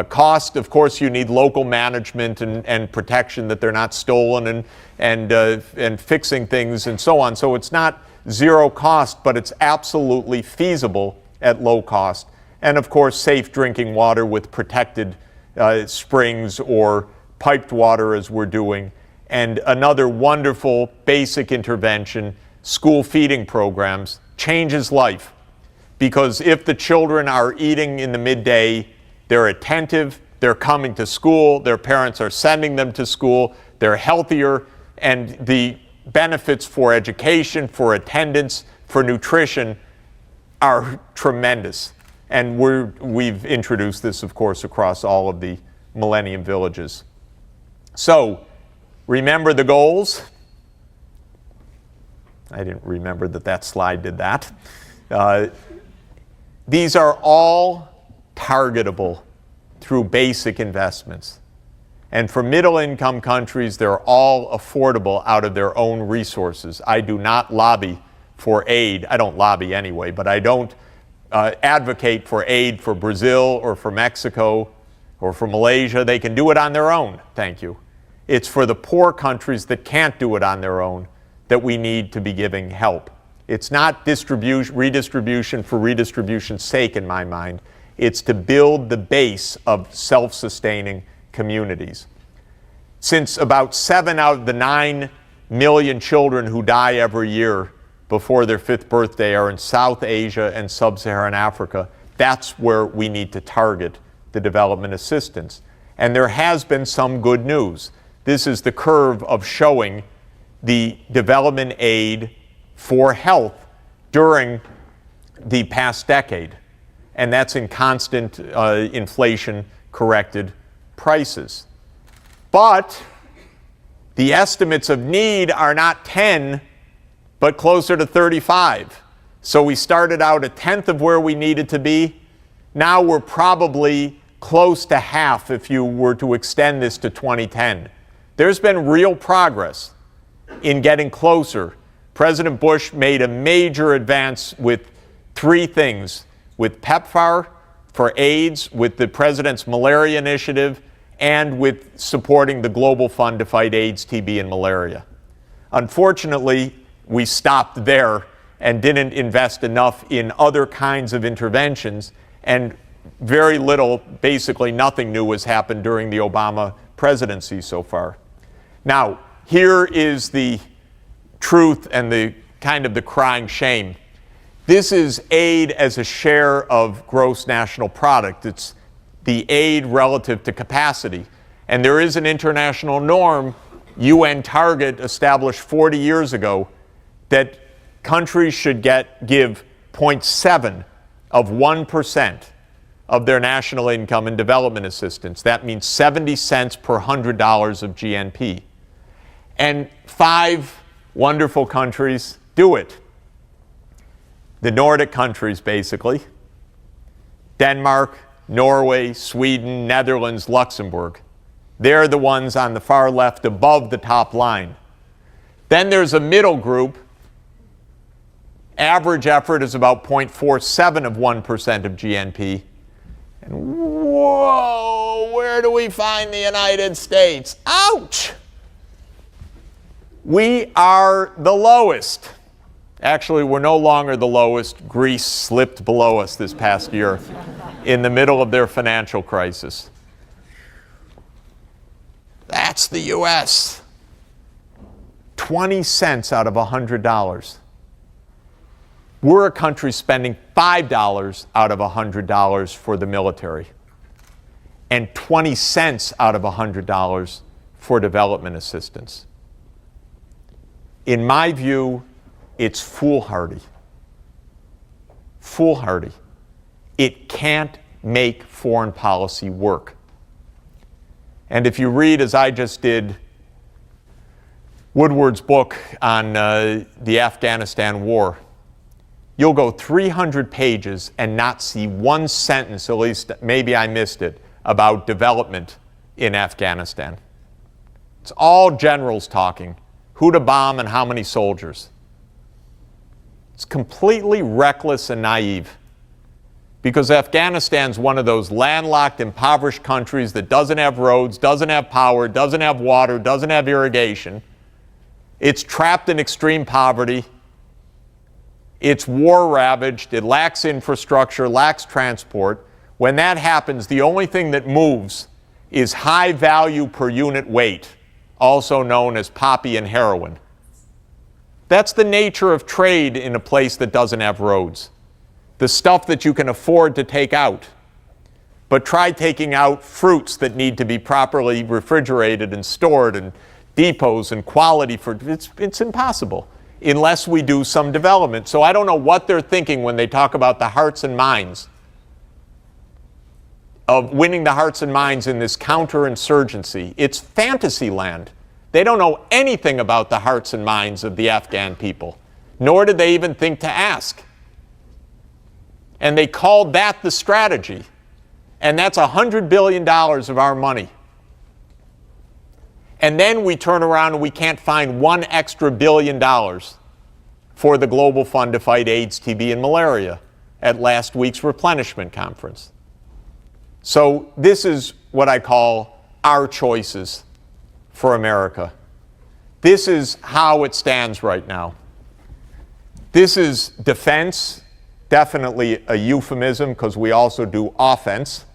Speaker 1: cost. Of course, you need local management and protection that they're not stolen and fixing things and so on. So it's not 0 cost, but it's absolutely feasible at low cost. And of course, safe drinking water with protected springs or piped water as we're doing. And another wonderful basic intervention, school feeding programs, changes life. Because if the children are eating in the midday, they're attentive, they're coming to school, their parents are sending them to school, they're healthier, and the benefits for education, for attendance, for nutrition are tremendous. And we've introduced this, of course, across all of the Millennium Villages. So, remember the goals. I didn't remember that slide did that. These are all targetable through basic investments. And for middle-income countries, they're all affordable out of their own resources. I do not lobby for aid. I don't lobby anyway, but I don't advocate for aid for Brazil or for Mexico or for Malaysia. They can do it on their own, thank you. It's for the poor countries that can't do it on their own that we need to be giving help. It's not redistribution for redistribution's sake in my mind. It's to build the base of self-sustaining communities. Since about 7 out of the 9 million children who die every year before their 5th birthday are in South Asia and Sub-Saharan Africa, that's where we need to target the development assistance. And there has been some good news. This is the curve of showing the development aid for health during the past decade. And that's in constant inflation-corrected prices. But the estimates of need are not 10, but closer to 35. So we started out 1/10 of where we needed to be. Now we're probably close to half if you were to extend this to 2010. There's been real progress in getting closer. President Bush made a major advance with 3 things: with PEPFAR for AIDS, with the President's Malaria Initiative, and with supporting the Global Fund to fight AIDS, TB, and malaria. Unfortunately, we stopped there and didn't invest enough in other kinds of interventions, and very little, basically nothing new has happened during the Obama presidency so far. Now, here is the truth and the kind of the crying shame. This is aid as a share of gross national product. It's the aid relative to capacity. And there is an international norm, UN target established 40 years ago, that countries should give 0.7 of 1% of their national income in development assistance. That means 70 cents per $100 of GNP. And 5 wonderful countries do it. The Nordic countries, basically: Denmark, Norway, Sweden, Netherlands, Luxembourg. They're the ones on the far left above the top line. Then there's a middle group. Average effort is about 0.47 of 1% of GNP. And whoa, where do we find the United States? Ouch! We are the lowest. Actually, we're no longer the lowest. Greece slipped below us this past year in the middle of their financial crisis. That's the U.S. 20 cents out of $100. We're a country spending $5 out of $100 for the military and 20 cents out of $100 for development assistance. In my view, it's foolhardy. Foolhardy. It can't make foreign policy work. And if you read, as I just did, Woodward's book on the Afghanistan war, you'll go 300 pages and not see one sentence, at least maybe I missed it, about development in Afghanistan. It's all generals talking, who to bomb and how many soldiers. It's completely reckless and naive, because Afghanistan's one of those landlocked, impoverished countries that doesn't have roads, doesn't have power, doesn't have water, doesn't have irrigation. It's trapped in extreme poverty. It's war-ravaged. It lacks infrastructure, lacks transport. When that happens, the only thing that moves is high value per unit weight, also known as poppy and heroin. That's the nature of trade in a place that doesn't have roads. The stuff that you can afford to take out. But try taking out fruits that need to be properly refrigerated and stored, and depots and quality for it's impossible unless we do some development. So I don't know what they're thinking when they talk about the hearts and minds of winning the hearts and minds in this counterinsurgency. It's fantasy land. They don't know anything about the hearts and minds of the Afghan people, nor did they even think to ask. And they called that the strategy. And that's $100 billion of our money. And then we turn around and we can't find $1 extra billion for the Global Fund to fight AIDS, TB, and malaria. at last week's replenishment conference. So this is what I call our choices for America. This is how it stands right now. This is defense, definitely a euphemism because we also do offense.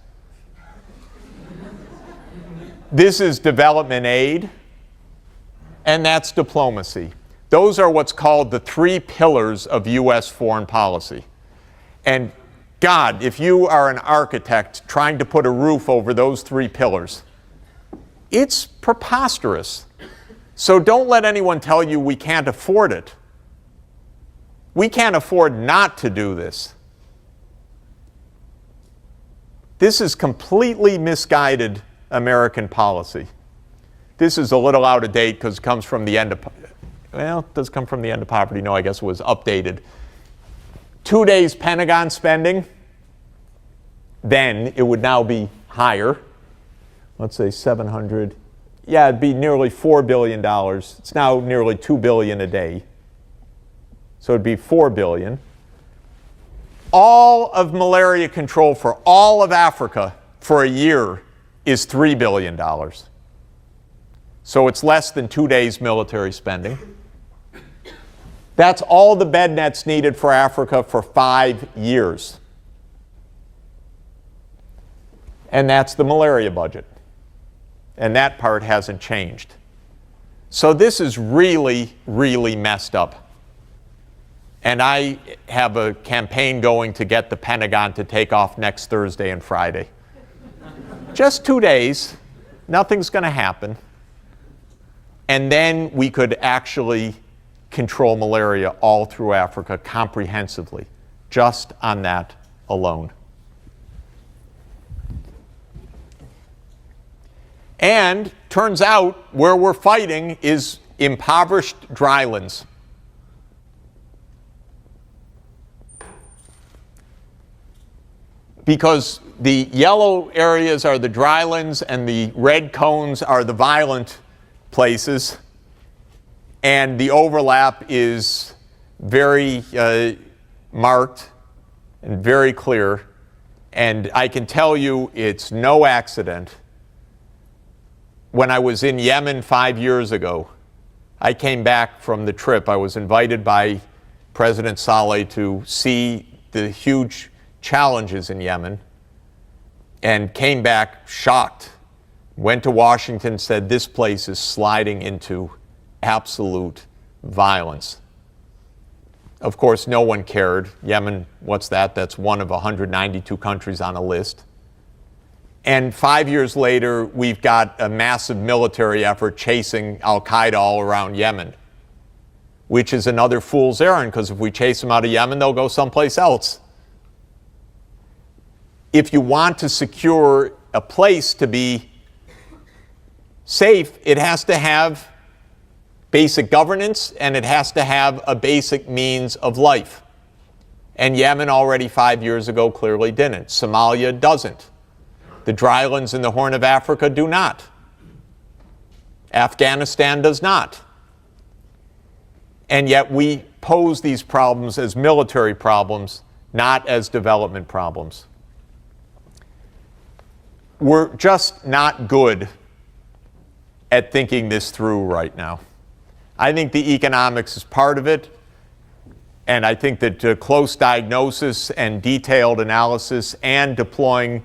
Speaker 1: This is development aid, and that's diplomacy. Those are what's called the 3 pillars of U.S. foreign policy. And God, if you are an architect trying to put a roof over those 3 pillars, it's preposterous. So don't let anyone tell you we can't afford it. We can't afford not to do this. This is completely misguided American policy. This is a little out of date because it comes from the end of, well, it does come from the end of poverty. No, I guess it was updated. 2 days Pentagon spending, then it would now be higher. Let's say 700. Yeah, it'd be nearly $4 billion. It's now nearly $2 billion a day. So it'd be $4 billion. All of malaria control for all of Africa for a year is $3 billion. So it's less than 2 days military spending. That's all the bed nets needed for Africa for 5 years. And that's the malaria budget. And that part hasn't changed. So this is really, really messed up. And I have a campaign going to get the Pentagon to take off next Thursday and Friday. Just 2 days, nothing's going to happen. And then we could actually control malaria all through Africa comprehensively, just on that alone. And turns out where we're fighting is impoverished drylands. Because the yellow areas are the drylands and the red cones are the violent places, and the overlap is very marked and very clear. And I can tell you it's no accident. When I was in Yemen 5 years ago, I came back from the trip. I was invited by President Saleh to see the huge challenges in Yemen, and came back shocked. Went to Washington, said this place is sliding into absolute violence. Of course, no one cared. Yemen, what's that? That's one of 192 countries on a list. And 5 years later, we've got a massive military effort chasing al-Qaeda all around Yemen, which is another fool's errand, because if we chase them out of Yemen, they'll go someplace else. If you want to secure a place to be safe, it has to have basic governance and it has to have a basic means of life. And Yemen already 5 years ago clearly didn't. Somalia doesn't. The drylands in the Horn of Africa do not. Afghanistan does not. And yet we pose these problems as military problems, not as development problems. We're just not good at thinking this through right now. I think the economics is part of it, and I think that close diagnosis and detailed analysis and deploying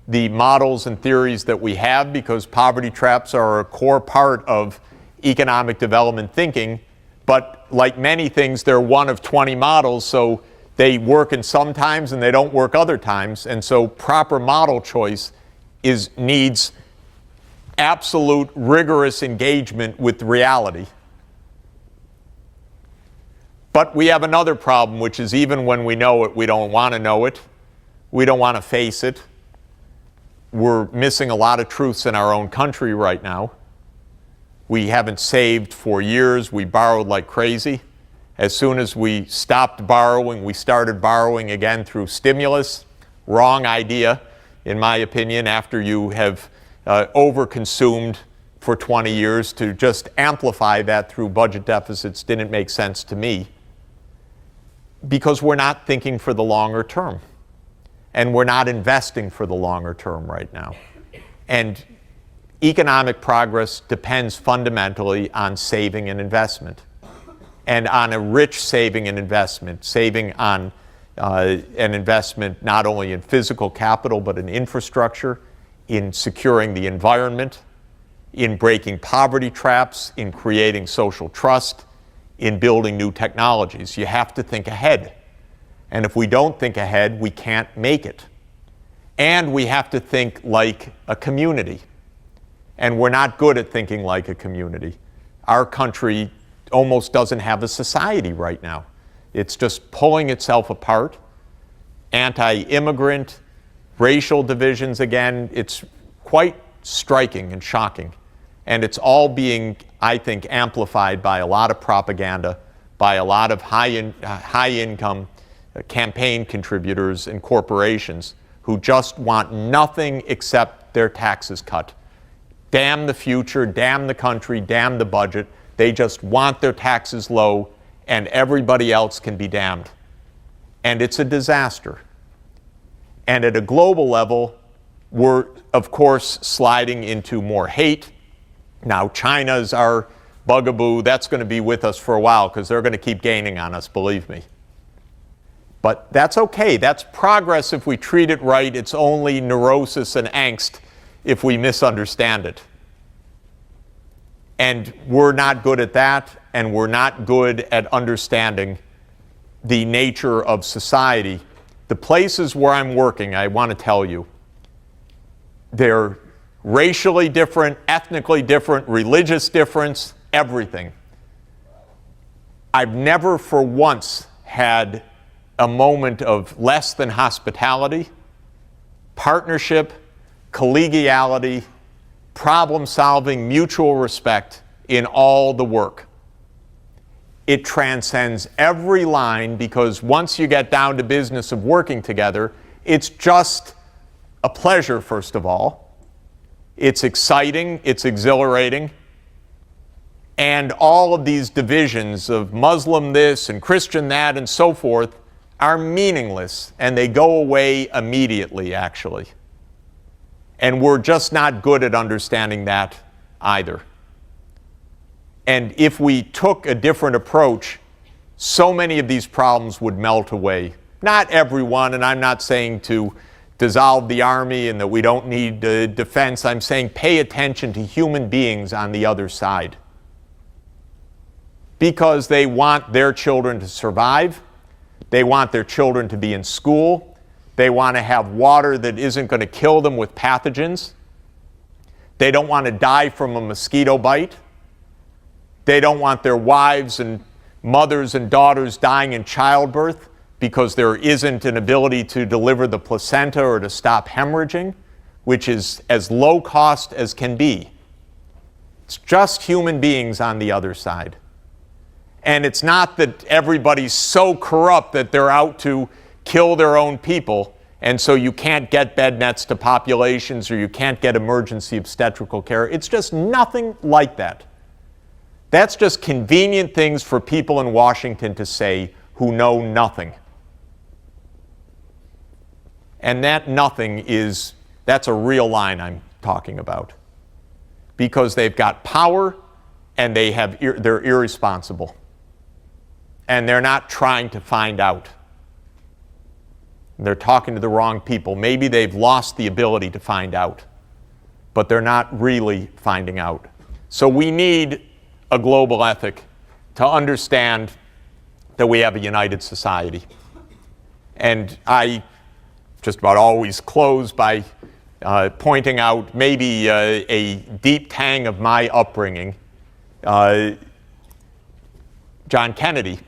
Speaker 1: the models and theories that we have, because poverty traps are a core part of economic development thinking, but like many things, they're one of 20 models, so they work in some times and they don't work other times, and so proper model choice needs absolute rigorous engagement with reality. But we have another problem, which is even when we know it, we don't want to know it. We don't want to face it. We're missing a lot of truths in our own country right now. We haven't saved for years. We borrowed like crazy. As soon as we stopped borrowing, we started borrowing again through stimulus. Wrong idea, in my opinion, after you have overconsumed for 20 years. To just amplify that through budget deficits didn't make sense to me. because we're not thinking for the longer term. And we're not investing for the longer term right now. And economic progress depends fundamentally on saving and investment. And on a rich saving and investment, saving on an investment not only in physical capital, but in infrastructure, in securing the environment, in breaking poverty traps, in creating social trust, in building new technologies. You have to think ahead. And if we don't think ahead, we can't make it. And we have to think like a community. And we're not good at thinking like a community. Our country almost doesn't have a society right now. It's just pulling itself apart. Anti-immigrant, racial divisions again. It's quite striking and shocking. And it's all being, I think, amplified by a lot of propaganda, by a lot of high-income campaign contributors and corporations who just want nothing except their taxes cut. Damn the future, damn the country, damn the budget. They just want their taxes low, and everybody else can be damned. And it's a disaster. And at a global level, we're, of course, sliding into more hate. Now, China's our bugaboo. That's going to be with us for a while because they're going to keep gaining on us, believe me. But that's okay. That's progress if we treat it right. It's only neurosis and angst if we misunderstand it. And we're not good at that, and we're not good at understanding the nature of society. The places where I'm working, I want to tell you, they're racially different, ethnically different, religious difference, everything. I've never for once had a moment of less than hospitality, partnership, collegiality, problem solving, mutual respect in all the work. It transcends every line because once you get down to business of working together, it's just a pleasure, first of all. It's exciting, it's exhilarating, and all of these divisions of Muslim this and Christian that and so forth are meaningless, and they go away immediately, actually. And we're just not good at understanding that either. And if we took a different approach, so many of these problems would melt away. Not everyone, and I'm not saying to dissolve the army and that we don't need defense. I'm saying pay attention to human beings on the other side. Because they want their children to survive. They want their children to be in school. They want to have water that isn't going to kill them with pathogens. They don't want to die from a mosquito bite. They don't want their wives and mothers and daughters dying in childbirth because there isn't an ability to deliver the placenta or to stop hemorrhaging, which is as low cost as can be. It's just human beings on the other side. And it's not that everybody's so corrupt that they're out to kill their own people, and so you can't get bed nets to populations or you can't get emergency obstetrical care. It's just nothing like that. That's just convenient things for people in Washington to say who know nothing. And that nothing that's a real line I'm talking about. Because they've got power and they're irresponsible. And they're not trying to find out. They're talking to the wrong people. Maybe they've lost the ability to find out, but they're not really finding out. So we need a global ethic to understand that we have a united society. And I just about always close by pointing out maybe a deep tang of my upbringing. John Kennedy,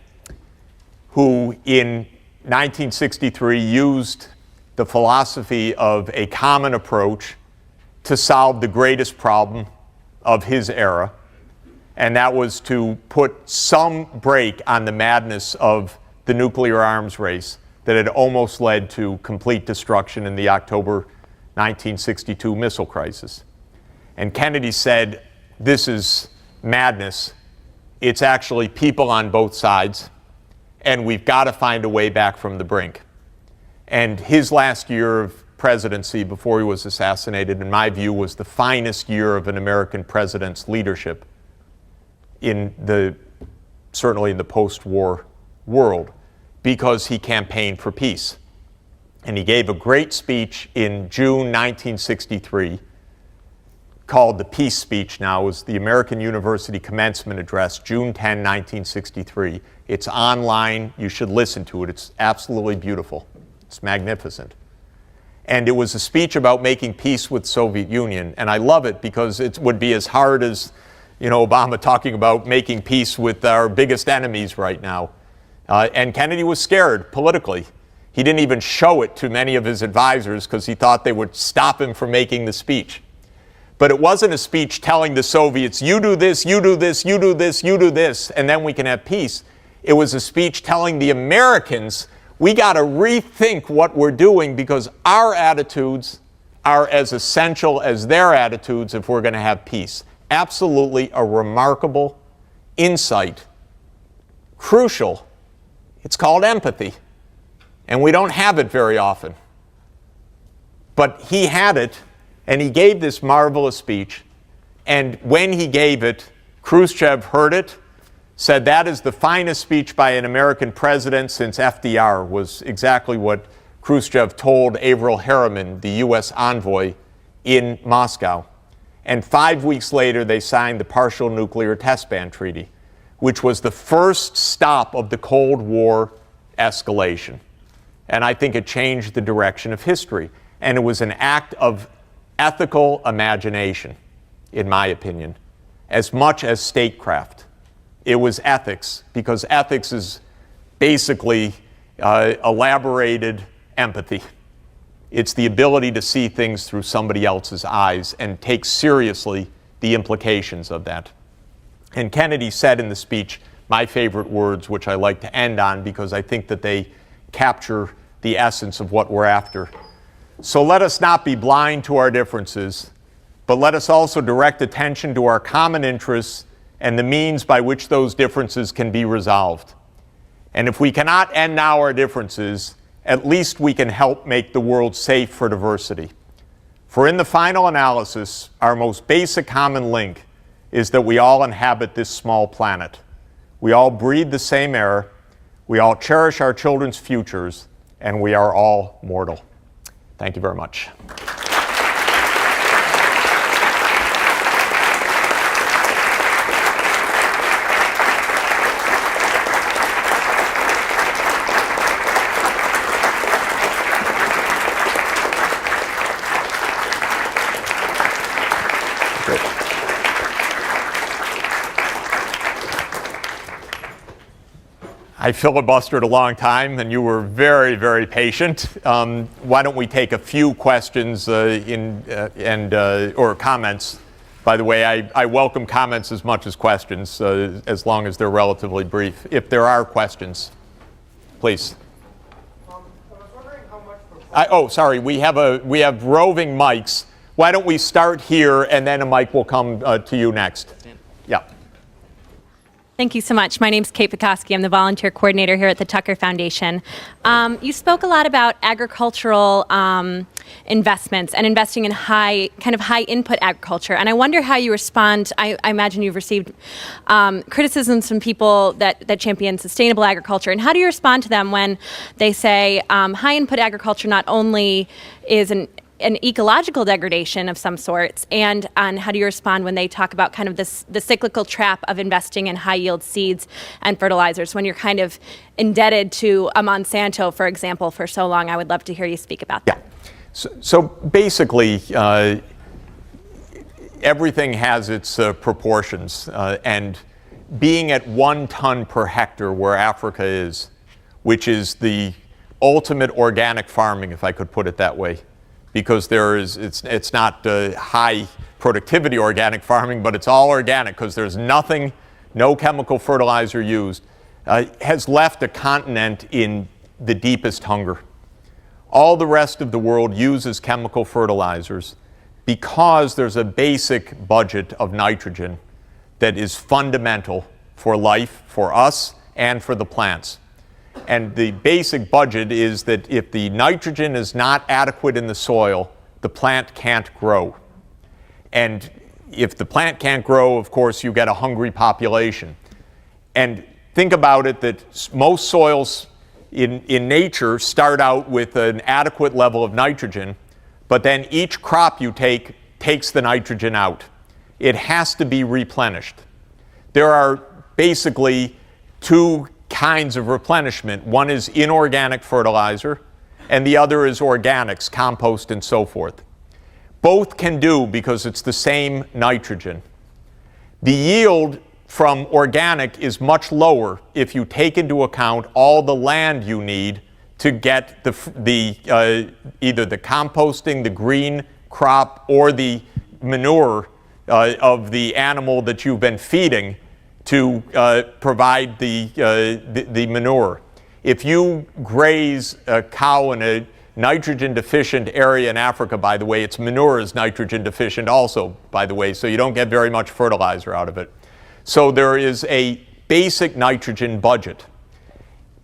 Speaker 1: who in 1963 used the philosophy of a common approach to solve the greatest problem of his era, and that was to put some brake on the madness of the nuclear arms race that had almost led to complete destruction in the October 1962 missile crisis. And Kennedy said, "This is madness. It's actually people on both sides, and we've got to find a way back from the brink. And his last year of presidency before he was assassinated, in my view, was the finest year of an American president's leadership certainly in the post-war world, because he campaigned for peace. And he gave a great speech in June 1963 called the Peace Speech. Now, it was the American University Commencement Address, June 10, 1963. It's online. You should listen to it. It's absolutely beautiful. It's magnificent. And it was a speech about making peace with the Soviet Union. And I love it because it would be as hard as, Obama talking about making peace with our biggest enemies right now. And Kennedy was scared politically. He didn't even show it to many of his advisors because he thought they would stop him from making the speech. But it wasn't a speech telling the Soviets, you do this, you do this, you do this, you do this, and then we can have peace. It was a speech telling the Americans, we got to rethink what we're doing because our attitudes are as essential as their attitudes if we're going to have peace. Absolutely a remarkable insight. Crucial. It's called empathy. And we don't have it very often. But he had it, and he gave this marvelous speech. And when he gave it, Khrushchev heard it, said that is the finest speech by an American president since FDR, was exactly what Khrushchev told Averell Harriman, the U.S. envoy in Moscow. And 5 weeks later, they signed the Partial Nuclear Test Ban Treaty, which was the first stop of the Cold War escalation. And I think it changed the direction of history. And it was an act of ethical imagination, in my opinion, as much as statecraft. It was ethics, because ethics is basically elaborated empathy. It's the ability to see things through somebody else's eyes and take seriously the implications of that. And Kennedy said in the speech my favorite words, which I like to end on because I think that they capture the essence of what we're after. So let us not be blind to our differences, but let us also direct attention to our common interests and the means by which those differences can be resolved. And if we cannot end now our differences, at least we can help make the world safe for diversity. For in the final analysis, our most basic common link is that we all inhabit this small planet. We all breathe the same air, we all cherish our children's futures, and we are all mortal. Thank you very much. I filibustered a long time, and you were very, very patient. Why don't we take a few questions or comments? By the way, I welcome comments as much as questions, as long as they're relatively brief. If there are questions, please.
Speaker 2: I was wondering how much.
Speaker 1: Sorry. We have roving mics. Why don't we start here, and then a mic will come to you next. Yeah.
Speaker 3: Thank you so much. My name's Kate Pekoski. I'm the volunteer coordinator here at the Tucker Foundation. You spoke a lot about agricultural investments and investing in high input agriculture. And I wonder how you respond. I imagine you've received criticisms from people that champion sustainable agriculture. And how do you respond to them when they say high input agriculture not only is an ecological degradation of some sorts, and how do you respond when they talk about kind of the cyclical trap of investing in high yield seeds and fertilizers when you're kind of indebted to a Monsanto, for example, for so long? I would love to hear you speak about that.
Speaker 1: Yeah. So basically, everything has its proportions, and being at 1 ton per hectare where Africa is, which is the ultimate organic farming, if I could put it that way, because it's not high productivity organic farming, but it's all organic because there's no chemical fertilizer used, has left a continent in the deepest hunger. All the rest of the world uses chemical fertilizers because there's a basic budget of nitrogen that is fundamental for life, for us, and for the plants. And the basic budget is that if the nitrogen is not adequate in the soil, the plant can't grow. And if the plant can't grow, of course, you get a hungry population. And think about it that most soils in nature start out with an adequate level of nitrogen, but then each crop you take takes the nitrogen out. It has to be replenished. There are basically two kinds of replenishment. One is inorganic fertilizer, and the other is organics, compost, and so forth. Both can do because it's the same nitrogen. The yield from organic is much lower if you take into account all the land you need to get either the composting, the green crop, or the manure of the animal that you've been feeding to provide the manure. If you graze a cow in a nitrogen deficient area in Africa, by the way, its manure is nitrogen deficient also, by the way, so you don't get very much fertilizer out of it. So there is a basic nitrogen budget.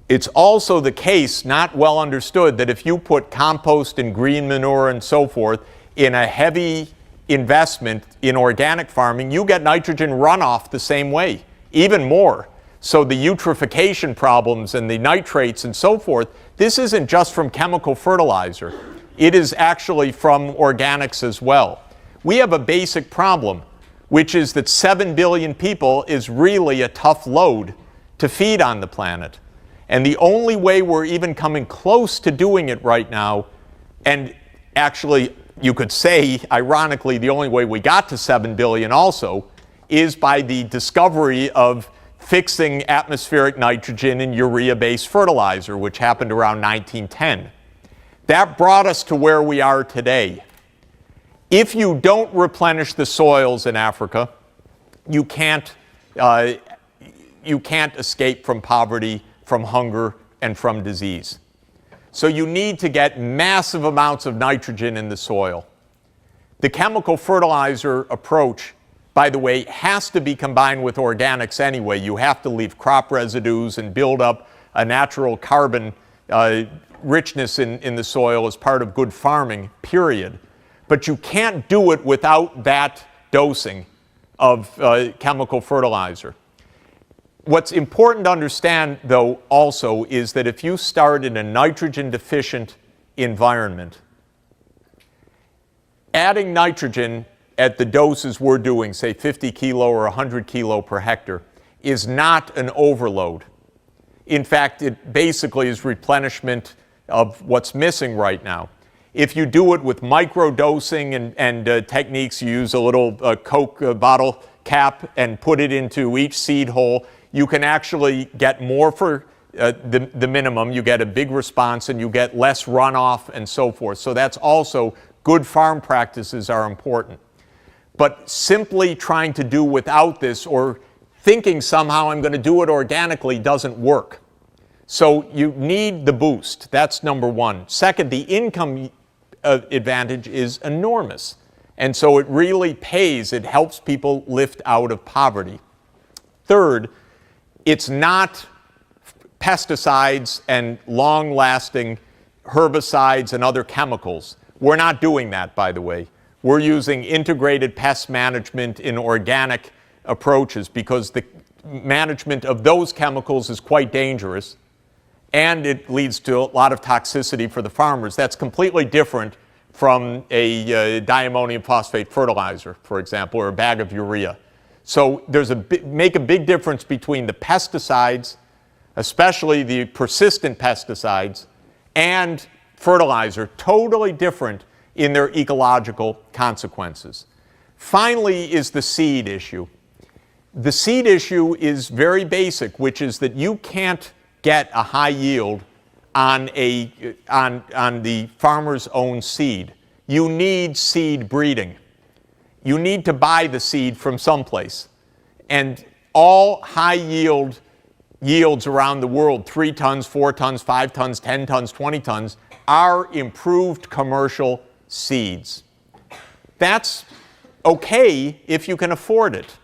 Speaker 1: It's also the case, not well understood, that if you put compost and green manure and so forth in a heavy investment in organic farming, you get nitrogen runoff the same way, even more. So the eutrophication problems and the nitrates and so forth, this isn't just from chemical fertilizer. It is actually from organics as well. We have a basic problem, which is that 7 billion people is really a tough load to feed on the planet. And the only way we're even coming close to doing it right now, and actually you could say, ironically, the only way we got to 7 billion also, is by the discovery of fixing atmospheric nitrogen in urea-based fertilizer, which happened around 1910. That brought us to where we are today. If you don't replenish the soils in Africa, you can't escape from poverty, from hunger, and from disease. So you need to get massive amounts of nitrogen in the soil. The chemical fertilizer approach, by the way, has to be combined with organics anyway. You have to leave crop residues and build up a natural carbon richness in the soil as part of good farming, period. But you can't do it without that dosing of chemical fertilizer. What's important to understand, though, also, is that if you start in a nitrogen-deficient environment, adding nitrogen at the doses we're doing, say 50 kilo or 100 kilo per hectare, is not an overload. In fact, it basically is replenishment of what's missing right now. If you do it with micro-dosing and techniques, you use a little Coke bottle cap and put it into each seed hole, you can actually get more for the minimum. You get a big response and you get less runoff and so forth. So that's also good farm practices are important. But simply trying to do without this or thinking somehow I'm going to do it organically doesn't work. So you need the boost. That's number one. Second, the income advantage is enormous. And so it really pays. It helps people lift out of poverty. Third, it's not pesticides and long-lasting herbicides and other chemicals. We're not doing that, by the way. We're using integrated pest management in organic approaches because the management of those chemicals is quite dangerous and it leads to a lot of toxicity for the farmers. That's completely different from a diammonium phosphate fertilizer, for example, or a bag of urea. So there's make a big difference between the pesticides, especially the persistent pesticides, and fertilizer, totally different in their ecological consequences. Finally is the seed issue. The seed issue is very basic, which is that you can't get a high yield on the farmer's own seed. You need seed breeding. You need to buy the seed from someplace. And all high yields around the world, 3 tons, 4 tons, 5 tons, 10 tons, 20 tons, are improved commercial seeds. That's okay if you can afford it.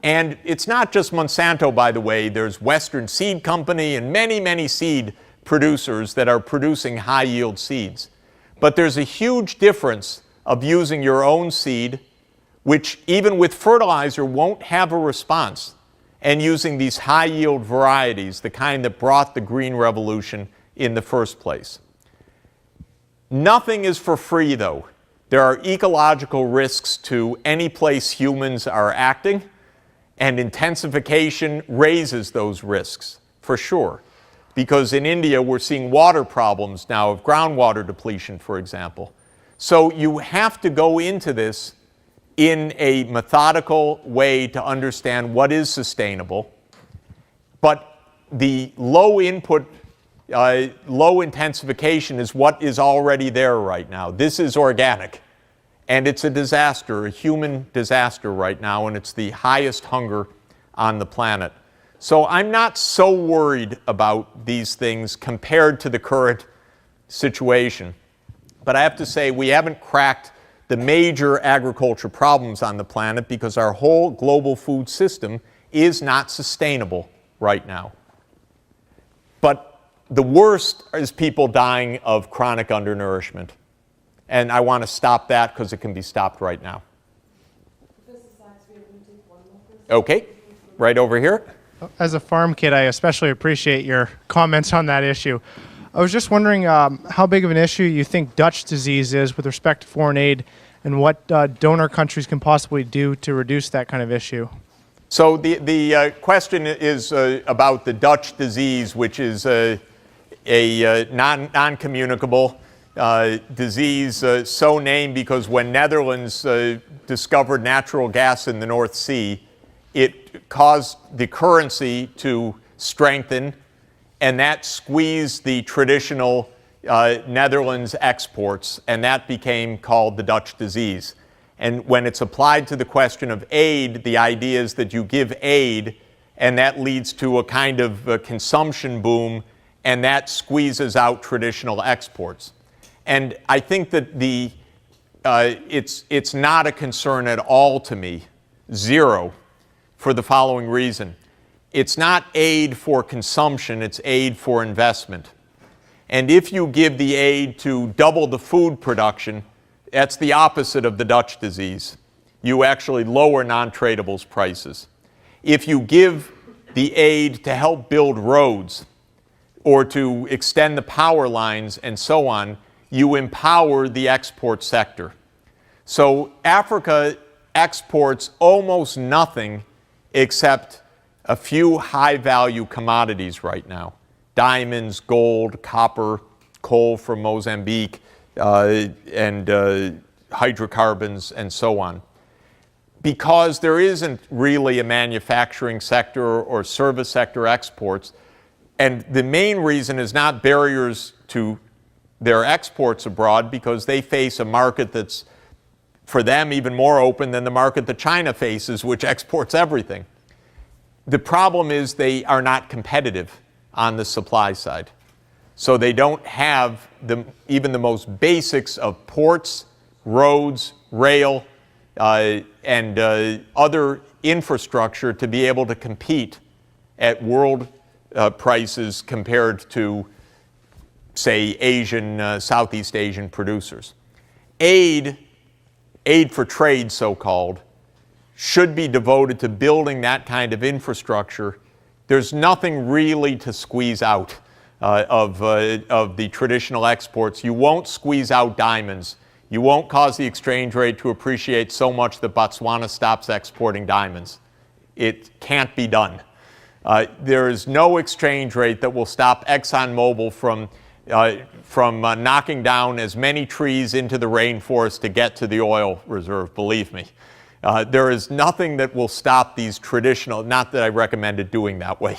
Speaker 1: And it's not just Monsanto, by the way. There's Western Seed Company and many, many seed producers that are producing high-yield seeds. But there's a huge difference of using your own seed, which even with fertilizer won't have a response, and using these high-yield varieties, the kind that brought the Green Revolution in the first place. Nothing is for free, though. There are ecological risks to any place humans are acting, and intensification raises those risks, for sure. Because in India, we're seeing water problems now of groundwater depletion, for example. So you have to go into this in a methodical way to understand what is sustainable. But the low input, low intensification is what is already there right now. This is organic. And it's a disaster, a human disaster right now, and it's the highest hunger on the planet. So I'm not so worried about these things compared to the current situation. But I have to say, we haven't cracked the major agriculture problems on the planet because our whole global food system is not sustainable right now. But the worst is people dying of chronic undernourishment. And I want to stop that because it can be stopped right now.
Speaker 2: Professor Sachs, we are going to take one more question.
Speaker 1: Okay, right over here.
Speaker 4: As a farm kid, I especially appreciate your comments on that issue. I was just wondering how big of an issue you think Dutch disease is with respect to foreign aid, and what donor countries can possibly do to reduce that kind of issue.
Speaker 1: So the question is about the Dutch disease, which is a non-communicable disease, so named because when Netherlands discovered natural gas in the North Sea, it caused the currency to strengthen, and that squeezed the traditional Netherlands exports, and that became called the Dutch disease. And when it's applied to the question of aid, the idea is that you give aid, and that leads to a kind of consumption boom, and that squeezes out traditional exports. And I think that it's not a concern at all to me, zero, for the following reason. It's not aid for consumption, it's aid for investment. And if you give the aid to double the food production, that's the opposite of the Dutch disease. You actually lower non-tradables prices. If you give the aid to help build roads or to extend the power lines and so on, you empower the export sector. So Africa exports almost nothing except a few high-value commodities right now. Diamonds, gold, copper, coal from Mozambique, and hydrocarbons, and so on. Because there isn't really a manufacturing sector or service sector exports, and the main reason is not barriers to their exports abroad, because they face a market that's, for them, even more open than the market that China faces, which exports everything. The problem is they are not competitive on the supply side. So they don't have even the most basics of ports, roads, rail, and other infrastructure to be able to compete at world prices compared to, say, Asian, Southeast Asian producers. Aid for trade, so-called, should be devoted to building that kind of infrastructure. There's nothing really to squeeze out of the traditional exports. You won't squeeze out diamonds. You won't cause the exchange rate to appreciate so much that Botswana stops exporting diamonds. It can't be done. There is no exchange rate that will stop ExxonMobil from knocking down as many trees into the rainforest to get to the oil reserve, believe me. There is nothing that will stop these traditional, not that I recommended doing that way,